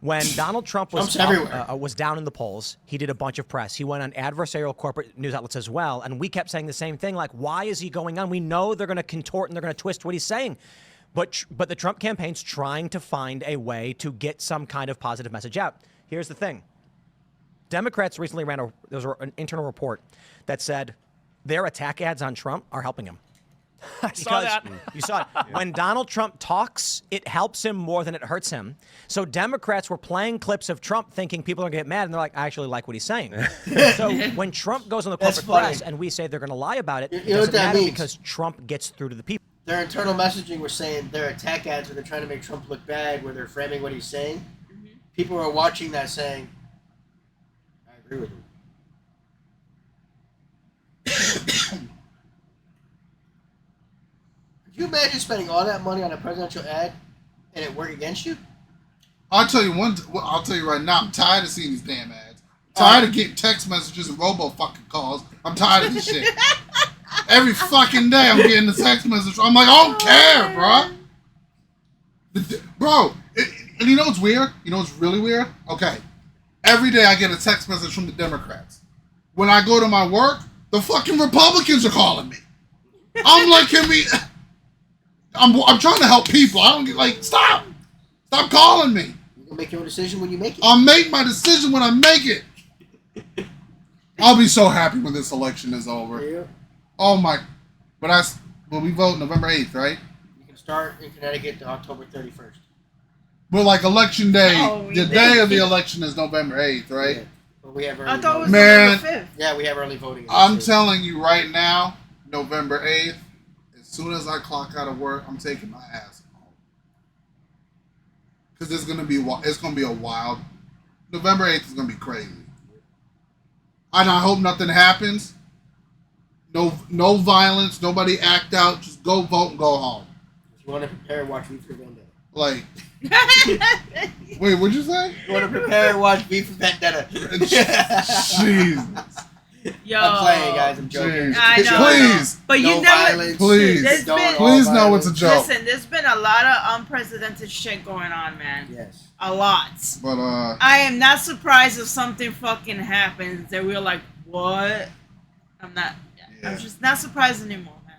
When Donald Trump was down in the polls, he did a bunch of press. He went on adversarial corporate news outlets as well, and we kept saying the same thing, like, why is he going on? We know they're going to contort and they're going to twist what he's saying. But the Trump campaign's trying to find a way to get some kind of positive message out. Here's the thing. Democrats recently there was an internal report that said their attack ads on Trump are helping him. I saw that. You saw it. When Donald Trump talks, it helps him more than it hurts him. So Democrats were playing clips of Trump thinking people are going to get mad, and they're like, I actually like what he's saying. So when Trump goes on the corporate press and we say they're going to lie about it, it doesn't matter because Trump gets through to the people. Their internal messaging was saying their attack ads where they're trying to make Trump look bad, where they're framing what he's saying. Mm-hmm. People are watching that saying, I agree with you. Could you imagine spending all that money on a presidential ad and it work against you? I'll tell you right now, I'm tired of seeing these damn ads. I'm tired of getting text messages and robo fucking calls. I'm tired of this shit. Every fucking day I'm getting the text message. I'm like, I don't care, bro. Bro, and you know what's weird? You know what's really weird? Okay. Every day I get a text message from the Democrats. When I go to my work, the fucking Republicans are calling me. I'm like, I'm trying to help people. I don't get like, stop calling me. You're gonna make your own decision when you make it. I'll make my decision when I make it. I'll be so happy when this election is over. Yeah. Oh my! But we vote November 8th, right? You can start in Connecticut to October 31st. But like election day, Oh, the day of the election is November 8th, right? Yeah. But we have early I thought it was voting. Man. November 5th. Yeah, we have early voting. I'm telling you right now, November 8th. As soon as I clock out of work, I'm taking my ass home. Because it's gonna be a wild. November 8th is gonna be crazy. And I hope nothing happens. No violence. Nobody act out. Just go vote and go home. If you want to prepare, watch V for Vendetta. Like, wait, what'd you say? You want to prepare, watch V for Vendetta. Jesus. Yo. I'm playing, guys. I'm joking. Jeez. I know. Please. But you No never. violence. Please. There's been- Please know it's a joke. Listen, there's been a lot of unprecedented shit going on, man. Yes. A lot. But I am not surprised if something fucking happens that we're like, what? I'm not. Yeah. I'm just not surprised anymore, man.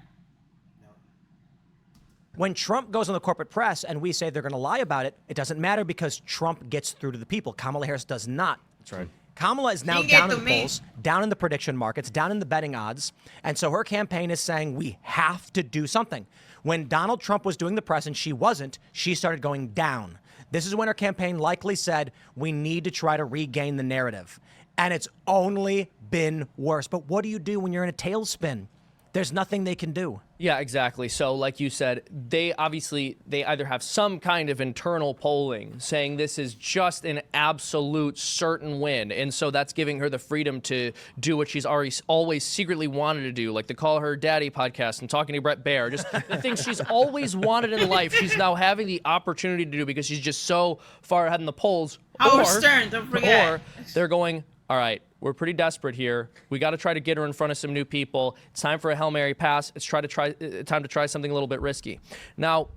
When Trump goes on the corporate press and we say they're going to lie about it, it doesn't matter because Trump gets through to the people. Kamala Harris does not. That's right. Kamala is now She down get in the to me. polls, down in the prediction markets, down in the betting odds. And so her campaign is saying we have to do something. When Donald Trump was doing the press and she wasn't, she started going down. This is when her campaign likely said we need to try to regain the narrative. And it's only been worse. But what do you do when you're in a tailspin? There's nothing they can do. Yeah, exactly. So like you said, they either have some kind of internal polling saying this is just an absolute certain win. And so that's giving her the freedom to do what she's always secretly wanted to do, like the Call Her Daddy podcast and talking to Bret Baier. Just the things she's always wanted in life, she's now having the opportunity to do because she's just so far ahead in the polls. Howard Stern, don't forget. Or they're going, all right, we're pretty desperate here. We got to try to get her in front of some new people. It's time for a Hail Mary pass. It's time to try something a little bit risky. Now,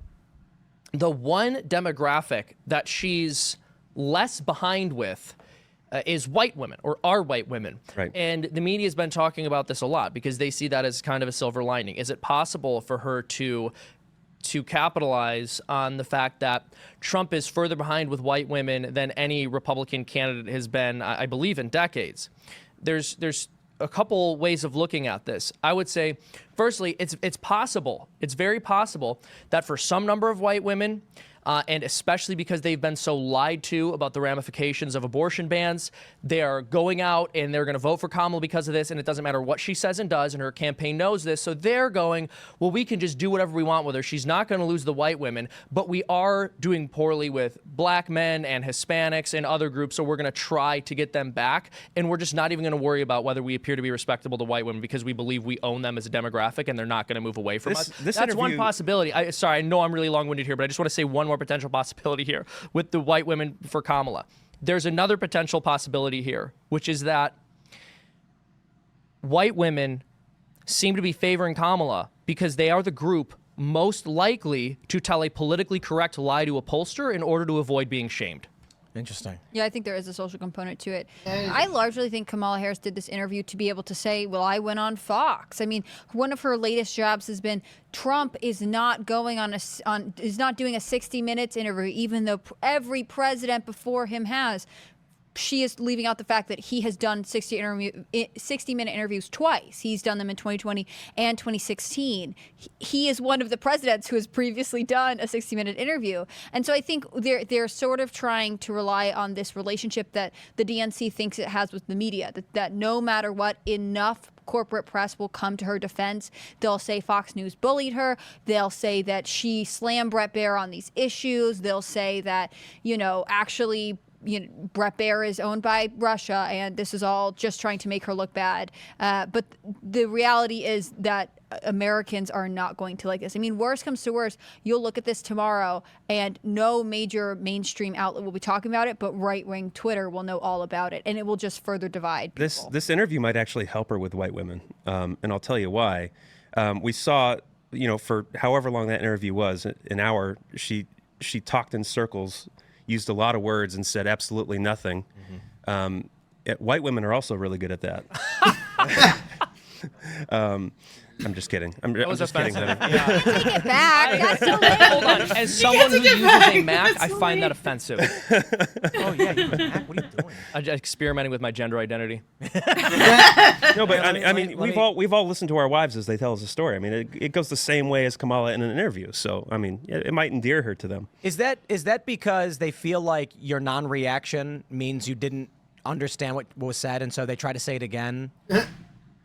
the one demographic that she's less behind with is white women, or are white women. Right. And the media has been talking about this a lot because they see that as kind of a silver lining. Is it possible for her to capitalize on the fact that Trump is further behind with white women than any Republican candidate has been, I believe, in decades? There's a couple ways of looking at this. I would say, firstly, it's possible. It's very possible that for some number of white women, and especially because they've been so lied to about the ramifications of abortion bans, they are going out and they're going to vote for Kamala because of this, and it doesn't matter what she says and does, and her campaign knows this, so they're going, well, we can just do whatever we want with her. She's not going to lose the white women, but we are doing poorly with black men and Hispanics and other groups, so we're going to try to get them back, and we're just not even going to worry about whether we appear to be respectable to white women because we believe we own them as a demographic and they're not going to move away from us. That's one possibility. Sorry, I know I'm really long-winded here, but I just want to say one more potential possibility here with the white women for Kamala. There's another potential possibility here, which is that white women seem to be favoring Kamala because they are the group most likely to tell a politically correct lie to a pollster in order to avoid being shamed. Interesting. Yeah, I think there is a social component to it. I largely think Kamala Harris did this interview to be able to say, well, I went on Fox. I mean, one of her latest jobs has been Trump is not going is not doing a 60 Minutes interview, even though every president before him has. She is leaving out the fact that he has done 60-minute interviews twice. He's done them in 2020 and 2016. He is one of the presidents who has previously done a 60-minute interview. And so I think they're sort of trying to rely on this relationship that the DNC thinks it has with the media, that no matter what, enough corporate press will come to her defense. They'll say Fox News bullied her. They'll say that she slammed Bret Baier on these issues. They'll say that, actually, Bret Baier is owned by Russia, and this is all just trying to make her look bad. But the reality is that Americans are not going to like this. I mean, worst comes to worst, you'll look at this tomorrow, and no major mainstream outlet will be talking about it, but right-wing Twitter will know all about it, and it will just further divide people. This interview might actually help her with white women, and I'll tell you why. We saw, for however long that interview was, an hour, she talked in circles, used a lot of words, and said absolutely nothing. White women are also really good at that. I'm just kidding. I'm just kidding. Take it back. That's so lame. Hold on. As someone who uses a Mac, I find that offensive. Oh yeah, you Mac, what are you doing? I'm experimenting with my gender identity. No, but I mean, we've all listened to our wives as they tell us a story. I mean, it goes the same way as Kamala in an interview. So I mean, it might endear her to them. Is that because they feel like your non-reaction means you didn't understand what was said, and so they try to say it again?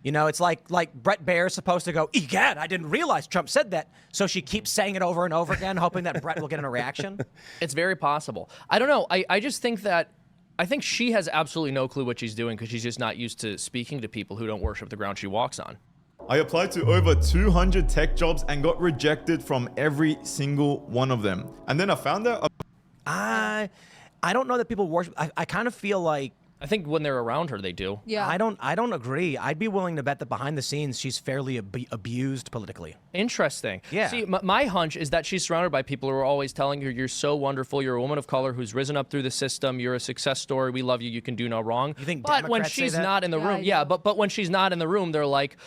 It's like Bret Baier is supposed to go, egad, I didn't realize Trump said that. So she keeps saying it over and over again, hoping that Bret will get a reaction. It's very possible. I don't know. I just think that I think she has absolutely no clue what she's doing because she's just not used to speaking to people who don't worship the ground she walks on. I applied to over 200 tech jobs and got rejected from every single one of them. And then I found out... I don't know that people worship. I kind of feel like... I think when they're around her, they do. Yeah. I don't agree. I'd be willing to bet that behind the scenes, she's fairly abused politically. Interesting. Yeah. See, my hunch is that she's surrounded by people who are always telling her, you're so wonderful, you're a woman of color who's risen up through the system, you're a success story, we love you, you can do no wrong. You think but when Democrats say she's that? not in the room, but when she's not in the room, they're like,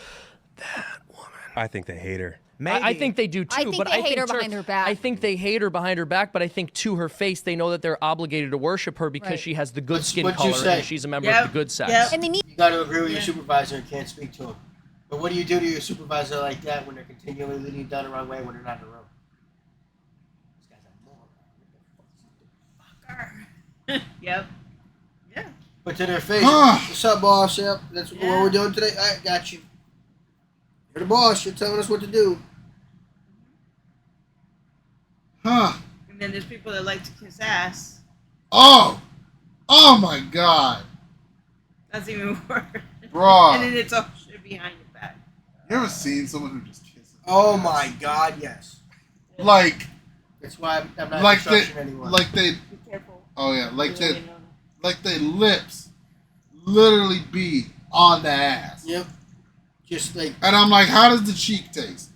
that woman. I think they hate her. Maybe. I think they do too. I think but they hate her behind her back. I think they hate her behind her back, but I think to her face, they know that they're obligated to worship her because Right. she has the good skin What'd you color say? and she's a member Yep. of the good sex. Yep. And they need You got to agree with your supervisor and can't speak to him. But what do you do to your supervisor like that when they're continually leading you down the wrong way when they're not in the room? This guy's a moron. Yep. Yeah. But to their face, what's up, boss? Yep, that's what we're doing today. I got you. You're the boss. You're telling us what to do. Huh. And then there's people that like to kiss ass. Oh my God, That's even worse. bro. And then it's all shit behind your back. You ever seen someone who just kisses? Oh my God, yes. Like That's why I'm not like they, construction anymore. like they. Be careful. Oh yeah, like You they, really know. like they lips, literally be on the ass. Yep. Just like And I'm like, how does the cheek taste?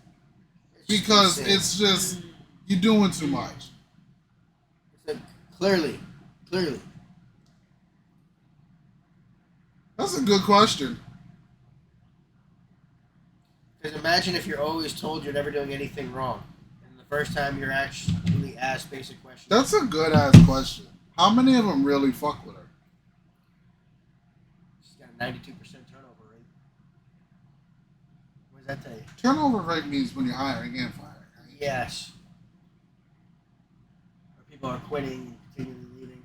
Because insane. it's just you're doing too much. It's like, clearly. That's a good question. Because imagine if you're always told you're never doing anything wrong, and the first time you're actually asked basic questions. That's a good ass question. How many of them really fuck with her? She's got a 92% turnover rate. What does that tell you? Turnover rate means when you're hiring and firing. Right? Yes. Or people are quitting and continually leaving.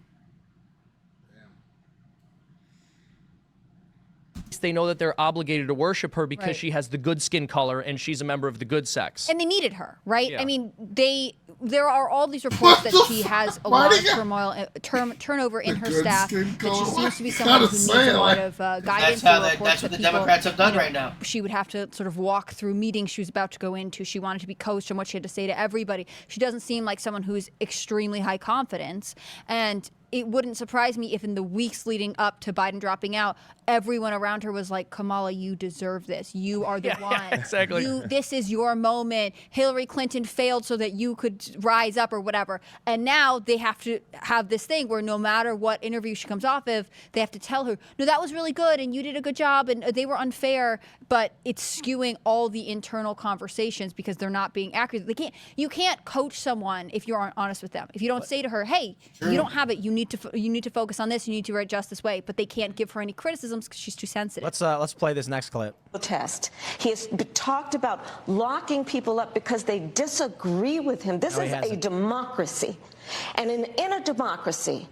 They know that they're obligated to worship her because Right. she has the good skin color and she's a member of the good sex. and they needed her, right? Yeah. I mean, there are all these reports that she has a Why lot do of you- turmoil, turnover in The her good staff. skin That she color. seems to be Why someone you who needs gotta say a lot it? of guidance. That's and how reports that's what the that people, Democrats have done you know, right now. She would have to sort of walk through meetings she was about to go into. She wanted to be coached on what she had to say to everybody. She doesn't seem like someone who's extremely high confidence, and it wouldn't surprise me if in the weeks leading up to Biden dropping out, everyone around her was like, Kamala, you deserve this. You are the one. exactly. This is your moment. Hillary Clinton failed so that you could rise up or whatever. And now they have to have this thing where no matter what interview she comes off of, they have to tell her, no, that was really good and you did a good job and they were unfair, but it's skewing all the internal conversations because they're not being accurate. You can't coach someone if you aren't honest with them. If you don't say to her, hey, you don't have it. You need to focus on this. You need to adjust this way. But they can't give her any criticisms because she's too sensitive. Let's play this next clip. Test. He has talked about locking people up because they disagree with him. This No, he is a hasn't. democracy. And in a democracy,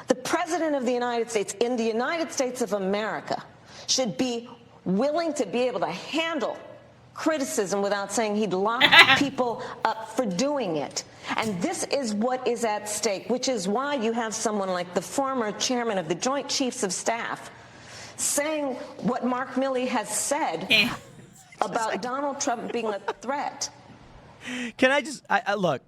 the president of the United States, in the United States of America, should be willing to be able to handle criticism without saying he'd lock people up for doing it. And this is what is at stake, which is why you have someone like the former chairman of the Joint Chiefs of Staff saying what Mark Milley has said about Donald Trump being a threat. Can I just look?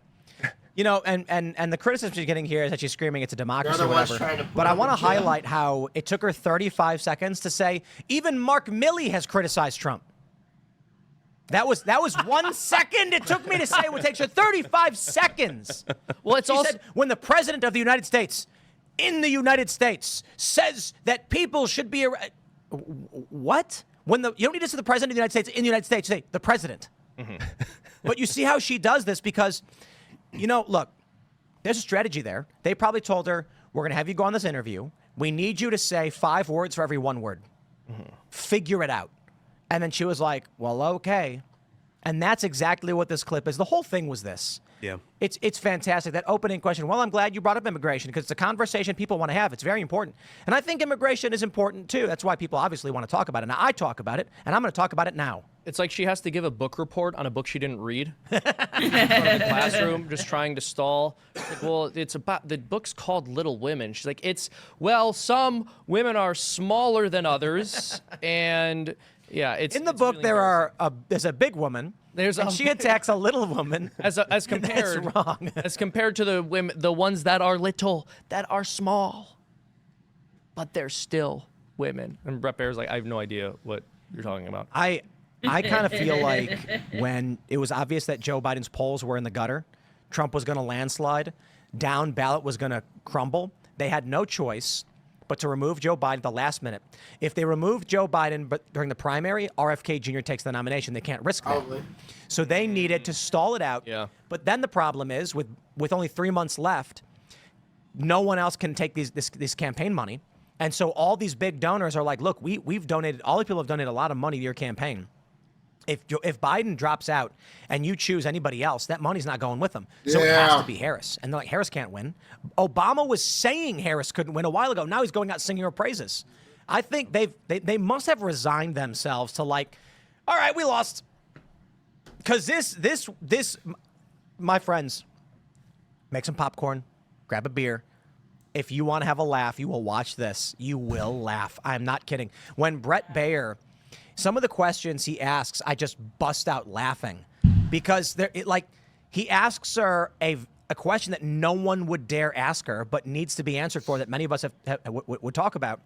You know, and the criticism she's getting here is that she's screaming it's a democracy They're or the ones whatever. trying to put But I her want to in jail. highlight how it took her 35 seconds to say even Mark Milley has criticized Trump. That was 1 second it took me to say it would take you 35 seconds. Well, it's She also said, when the president of the United States, in the United States, says that people should be what? When you don't need to say the president of the United States in the United States, you say the president. But you see how she does this because, look, there's a strategy there. They probably told her, we're going to have you go on this interview. We need you to say 5 words for every 1 word. Figure it out. And then she was like, well, okay. And that's exactly what this clip is. The whole thing was this. Yeah. It's fantastic. That opening question. Well, I'm glad you brought up immigration because it's a conversation people want to have. It's very important. And I think immigration is important too. That's why people obviously want to talk about it. Now, I talk about it, and I'm going to talk about it now. It's like she has to give a book report on a book she didn't read in front of the classroom, just trying to stall. Like, well, it's about the book's called Little Women. She's like, some women are smaller than others, and yeah, it's in the it's book. really There's a big woman. and she attacks a little woman. as compared That's wrong. as compared to the women, the ones that are little, that are small, but they're still women. And Bret Baier's like, I have no idea what you're talking about. I kind of feel like when it was obvious that Joe Biden's polls were in the gutter, Trump was going to landslide, down ballot was going to crumble, they had no choice but to remove Joe Biden at the last minute. If they remove Joe Biden but during the primary, RFK Jr. takes the nomination. They can't risk that. Probably. So they needed to stall it out. Yeah. But then the problem is, with only 3 months left, no one else can take this campaign money. And so all these big donors are like, look, we've donated, all the people have donated a lot of money to your campaign. If Biden drops out and you choose anybody else, that money's not going with them. So it has to be Harris. And they're like, Harris can't win. Obama was saying Harris couldn't win a while ago. Now he's going out singing her praises. I think they must have resigned themselves to like, all right, we lost. Because this, my friends, make some popcorn, grab a beer. If you want to have a laugh, you will watch this. You will laugh. I'm not kidding. When Bret Baier, some of the questions he asks, I just bust out laughing because he asks her a question that no one would dare ask her, but needs to be answered for, that many of us would talk about,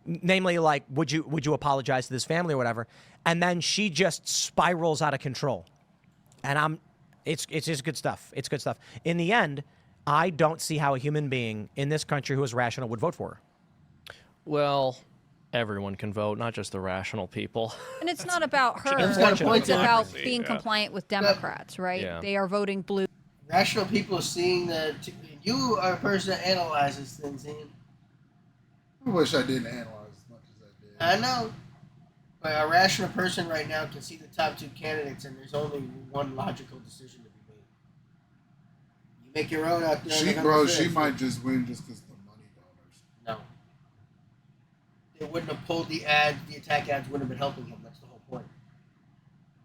namely, like, would you apologize to this family or whatever? And then she just spirals out of control, and it's just good stuff. It's good stuff. In the end, I don't see how a human being in this country who is rational would vote for her. Well, everyone can vote, not just the rational people. And it's not about her. It's about being compliant with Democrats, right? Yeah. They are voting blue. Rational people seeing you are a person that analyzes things, Ian. I wish I didn't analyze as much as I did. I know. But a rational person right now can see the top 2 candidates, and there's only one logical decision to be made. You make your own out there. She might just win just because of the money donors. No. They wouldn't have pulled the ads. The attack ads wouldn't have been helping him. That's the whole point.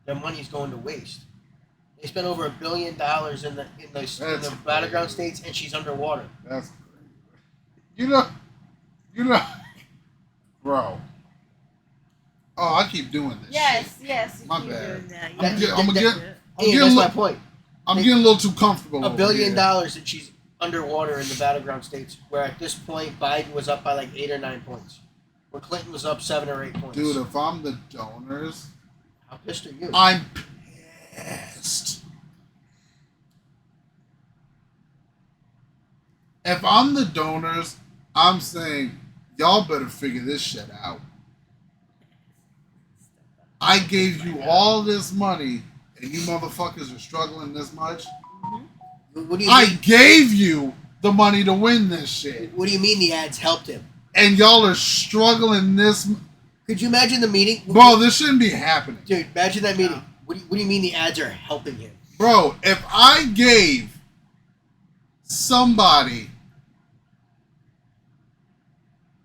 Their money's going to waste. They spent over $1 billion in the battleground states, and she's underwater. That's crazy. You know, bro. Oh, I keep doing this. Yes. My bad. That's my point. I'm getting a little too comfortable. $1 billion and she's underwater in the battleground states, where at this point Biden was up by like 8 or 9 points, where Clinton was up 7 or 8 points. Dude, if I'm the donors, how pissed are you? I'm pissed. If I'm the donors, I'm saying, y'all better figure this shit out. I gave you all this money, and you motherfuckers are struggling this much. What do you I mean? gave you the money to win this shit. What do you mean the ads helped him? And y'all are struggling this. Could you imagine the meeting? Bro, this shouldn't be happening. Dude, imagine that meeting. What do you mean the ads are helping him? Bro, if I gave somebody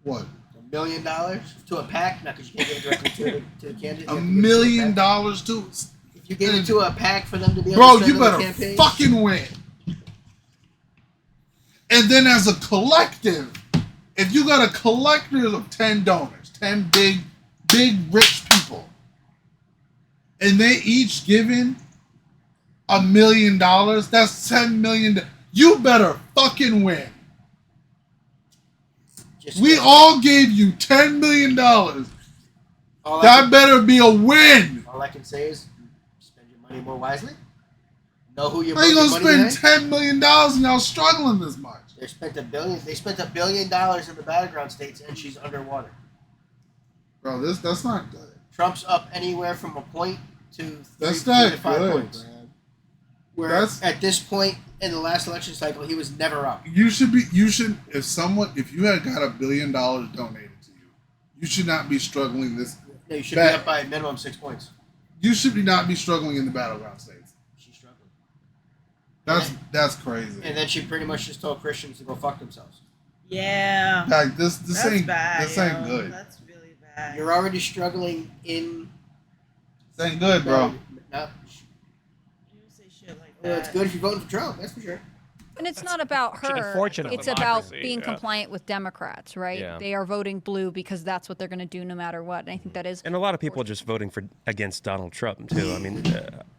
what? $1 million to a PAC? Not because you can't give it directly to the candidate. $1 million to. If you gave it to a PAC for them to be able Bro, to you spend on better the campaign. fucking win. And then as a collective, if you got a collective of 10 donors, 10 big rich people, and they each giving $1 million, that's $10 million. You better fucking win. We all gave you $10 million. That better be a win. All I can say is money more wisely. Know who you're How you voting gonna money spend behind. $10 million and y'all struggling this much? They spent $1 billion. They spent $1 billion in the battleground states, and she's underwater. Bro, that's not good. Trump's up anywhere from a point to That's three not to 5 good, points. man. Where That's- at this point in the last election cycle, he was never up. You should, if you had got $1 billion donated to you, you should not be struggling this. No, you should be up by a minimum 6 points. You should not be struggling in the battleground states. She's struggling. That's crazy. And then she pretty much just told Christians to go fuck themselves. Yeah. Like this That's ain't bad, this ain't yo. good. That's really bad. You're already struggling in. This ain't good, bro. Not, You don't say shit like well, that. it's good if you're voting for Trump. That's for sure. And it's not about her. Unfortunately. It's about Democracy, being yeah. compliant with Democrats, right? Yeah. They are voting blue because that's what they're going to do no matter what. And I think that is. And a lot of people are just voting against Donald Trump too. I mean,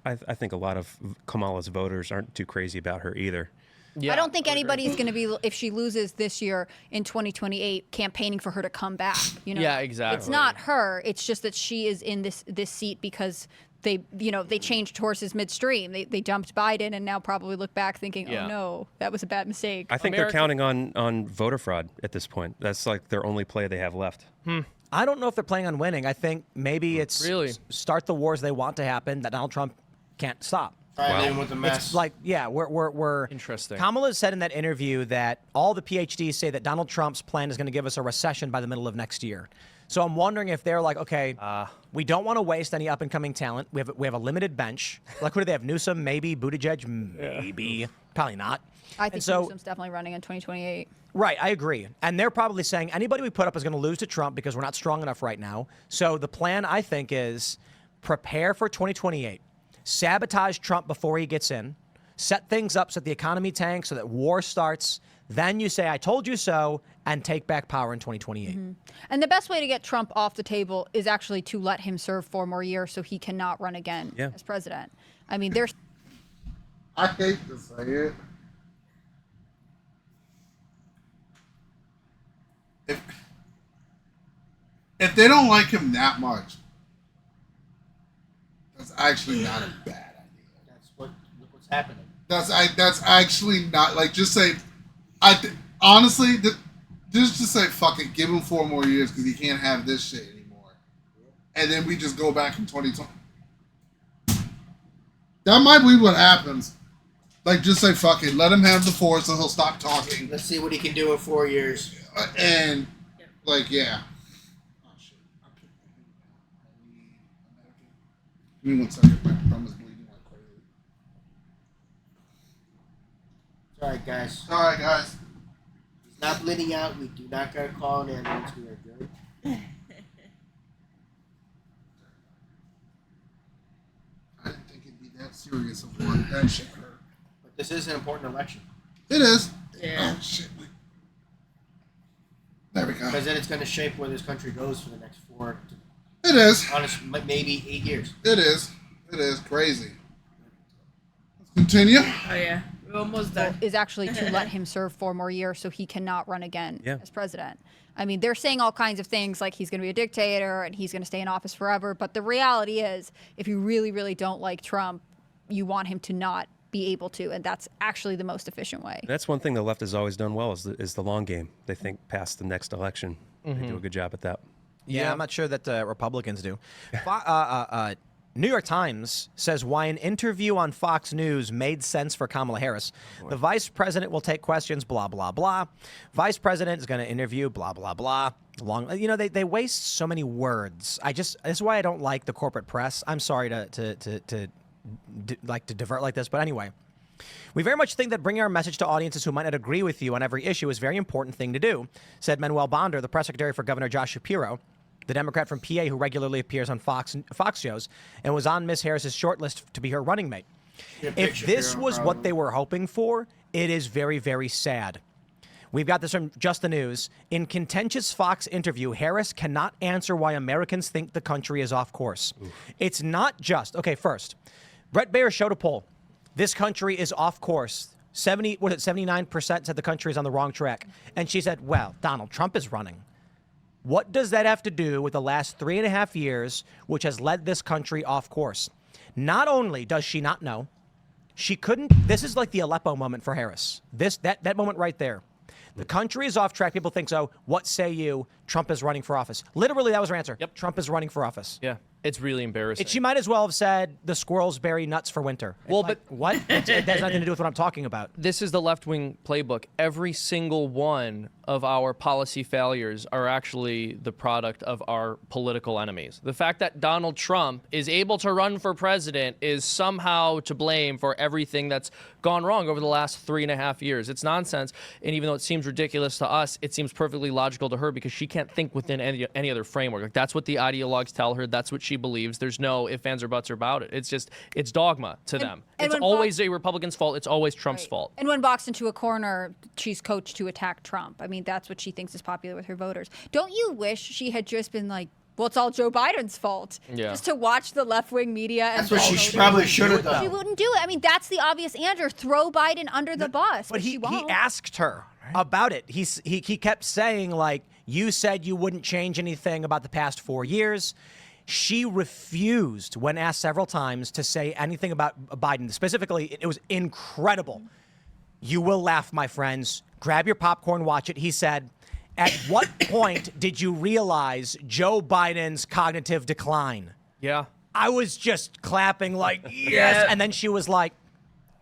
I think a lot of Kamala's voters aren't too crazy about her either. Yeah, I don't think I would anybody agree. is going to be, if she loses this year in 2028, campaigning for her to come back. You know? Yeah, exactly. It's not her. It's just that she is in this seat because they changed horses midstream. They dumped Biden and now probably look back thinking, Yeah. oh no, that was a bad mistake. I think America- they're counting on voter fraud at this point. That's like their only play they have left. I don't know if they're planning on winning. I think maybe it's Really? Start the wars they want to happen that Donald Trump can't stop. Trying in with the mess. It's like, yeah, we're Interesting. Kamala said in that interview that all the PhDs say that Donald Trump's plan is going to give us a recession by the middle of next year. So I'm wondering if they're like, okay, we don't want to waste any up and coming talent. We have a limited bench. Like, who do they have? Newsom, maybe. Buttigieg, maybe. Probably not. I And think so. Newsom's definitely running in 2028. Right, I agree. And they're probably saying anybody we put up is going to lose to Trump because we're not strong enough right now. So the plan, I think, is prepare for 2028. Sabotage Trump before he gets in. Set things up so that the economy tanks, so that war starts. Then you say, I told you so, and take back power in 2028. And the best way to get Trump off the table is actually to let him serve 4 more years so he cannot run again as president. I mean, there's. I hate to say it. If they don't like him that much, that's actually not a bad idea. That's what's happening. That's actually not like just say. Honestly, just to say fuck it, give him 4 more years because he can't have this shit anymore, and then we just go back in 2020. That might be what happens. Like, just say fuck it, let him have the force, and he'll stop talking. Let's see what he can do in 4 years. And like, yeah. Oh shit! Give me 1 second. My thumb is bleeding like crazy. It's all right, guys. All right, guys. He's not bleeding out. We do not gotta call an ambulance. We are good. I didn't think it'd be that serious of one. That shit hurt. But this is an important election It is. Yeah. Oh shit. There we go. because then it's going to shape where this country goes for the next 4 to It is. honest, maybe 8 years. It is. It is crazy. Let's continue. Oh yeah, we're almost done. Is actually to let him serve 4 more years so he cannot run again Yeah. as president. I mean, they're saying all kinds of things like he's going to be a dictator and he's going to stay in office forever. But the reality is, if you really, really don't like Trump, you want him to not be able to. And that's actually the most efficient way. That's one thing the left has always done well is the long game. They think past the next election. They do a good job at that. Yeah, I'm not sure that Republicans do. New York Times says why an interview on Fox News made sense for Kamala Harris. The vice president will take questions, blah, blah, blah. Vice president is going to interview, blah, blah, blah. They waste so many words. This is why I don't like the corporate press. I'm sorry to divert like this, but anyway. We very much think that bringing our message to audiences who might not agree with you on every issue is a very important thing to do, said Manuel Bonder, the press secretary for Governor Josh Shapiro, the Democrat from PA who regularly appears on Fox shows and was on Miss Harris's shortlist to be her running mate. If this was what they were hoping for, it is very, very sad. We've got this from Just the News. In contentious Fox interview, Harris cannot answer why Americans think the country is off course. It's not just, okay, first, Bret Baier showed a poll. This country is off course. 79% said the country is on the wrong track. And she said, well, Donald Trump is running. What does that have to do with the last 3.5 years, which has led this country off course? Not only does she not know, she couldn't. This is like the Aleppo moment for Harris. That moment right there. The country is off track. People think so. What say you? Trump is running for office. Literally, that was her answer. Yep. Trump is running for office. Yeah, it's really embarrassing. She might as well have said the squirrels bury nuts for winter. Well, Like, what? It has nothing to do with what I'm talking about. This is the left-wing playbook. Every single one of our policy failures are actually the product of our political enemies. The fact that Donald Trump is able to run for president is somehow to blame for everything that's gone wrong over the last 3.5 years. It's nonsense. And even though it seems ridiculous to us, it seems perfectly logical to her because she can't think within any other framework. Like, that's what the ideologues tell her. That's what she believes. There's no ifs, ands, or buts about it. It's dogma to them. and It's when always a Republican's fault. It's always Trump's fault. And when boxed into a corner, she's coached to attack Trump. I mean, that's what she thinks is popular with her voters. Don't you wish she had just been like, well, it's all Joe Biden's fault? Yeah. Just to watch the left-wing media. That's and what she voters. probably should have done. She wouldn't do it. I mean, that's the obvious answer. Throw Biden under the bus. But he she won't. asked her about it. He kept saying, like, you said you wouldn't change anything about the past 4 years. She refused, when asked several times, to say anything about Biden. Specifically, it was incredible. You will laugh, my friends. Grab your popcorn, watch it. He said, at what point did you realize Joe Biden's cognitive decline? Yeah. I was just clapping like, yes. And then she was like,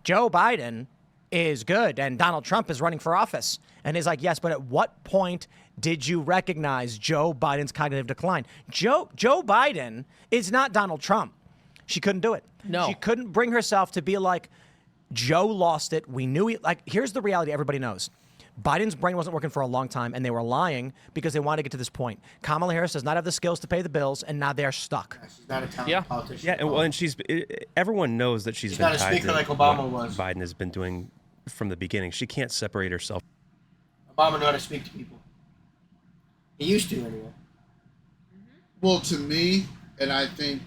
Joe Biden is good and Donald Trump is running for office. And he's like, yes, but at what point did you recognize Joe Biden's cognitive decline? Joe Biden is not Donald Trump. She couldn't do it. No. She couldn't bring herself to be like, Joe lost it. We knew here's the reality everybody knows. Biden's brain wasn't working for a long time, and they were lying because they wanted to get to this point. Kamala Harris does not have the skills to pay the bills, and now they're stuck. She's not a talented politician. Yeah, and everyone knows that she's been not a tied speaker to like Obama what was. Biden has been doing from the beginning. She can't separate herself. Obama knew how to speak to people. He used to, anyway. Well, to me, and I think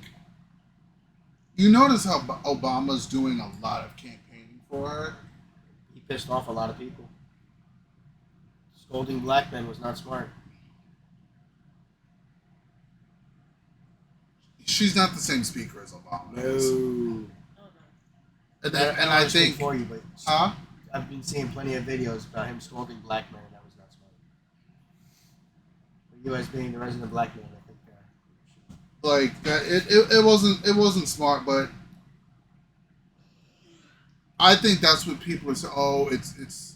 you notice how Obama's doing a lot of campaigning for her. He pissed off a lot of people. Scolding black men was not smart. She's not the same speaker as Obama is. No. And I think, for you, but I've been seeing plenty of videos about him scolding black men. That was not smart. For you as being the resident black man, I think. Like that, it wasn't smart, but I think that's what people are saying. Oh, it's.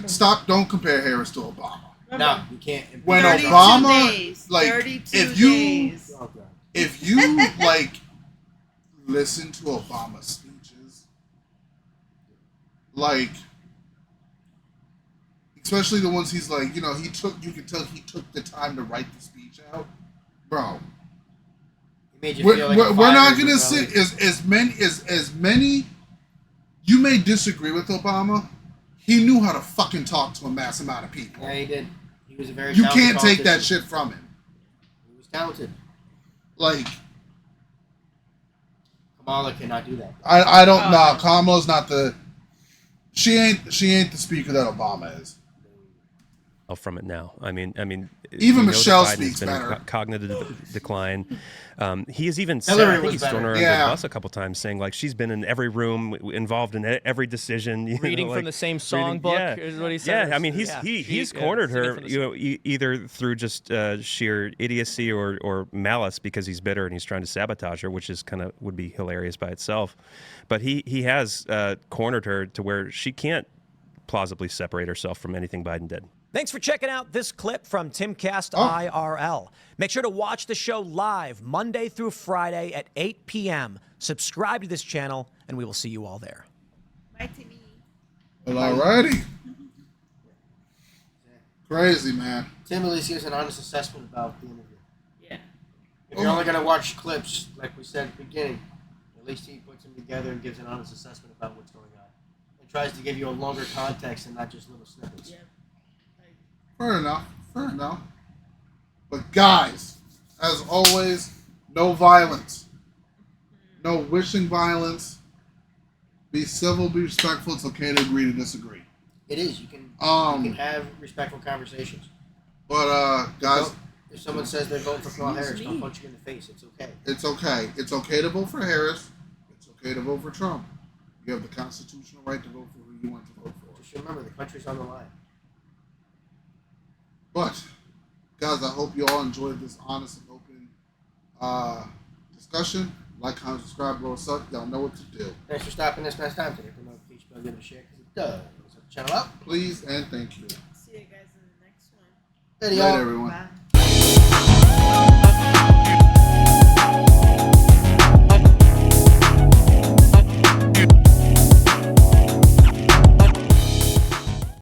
Stop! Don't compare Harris to Obama. No, you can't. When 32 Obama, days, like, 32 if days. you like listen to Obama's speeches, like, especially the ones he's like, you can tell he took the time to write the speech out, bro. We're not gonna sit as many. You may disagree with Obama. He knew how to fucking talk to a mass amount of people. Yeah, he did. He was a very. You talented can't take that politician. shit from him. He was talented. Like, Kamala cannot do that. I don't know. Kamala's not the. She ain't the speaker that Obama is. From it now. I mean, even Michelle Biden's speaks been better. in cognitive decline. He has even said, Hillary I think was he's thrown her better. under the bus a couple times, saying like she's been in every room, involved in every decision. Reading from the same songbook is what he said. Yeah, I mean he's cornered her, either through just sheer idiocy or malice because he's bitter and he's trying to sabotage her, which is would be hilarious by itself. But he has cornered her to where she can't plausibly separate herself from anything Biden did. Thanks for checking out this clip from Timcast IRL. Make sure to watch the show live Monday through Friday at 8 p.m. Subscribe to this channel, and we will see you all there. Bye, Timmy. Well, alrighty. Crazy, man. Tim at least gives an honest assessment about the interview. Yeah. If you're only going to watch clips, like we said at the beginning, at least he puts them together and gives an honest assessment about what's going on. And tries to give you a longer context and not just little snippets. Yeah. Fair enough. But guys, as always, no violence. No wishing violence. Be civil, be respectful. It's okay to agree to disagree. It is. You can have respectful conversations. But guys, If someone says they're voting for Kamala Harris, don't punch him in the face. It's okay. It's okay. It's okay to vote for Harris. It's okay to vote for Trump. You have the constitutional right to vote for who you want to vote for. Just remember, the country's on the line. But, guys, I hope you all enjoyed this honest and open discussion. Like, comment, subscribe, blow us up. Y'all know what to do. Thanks for stopping this next time. Hit the notification bell, give it a share because it does. Channel up. Please and thank you. See you guys in the next one. Video. Good night, everyone. Bye.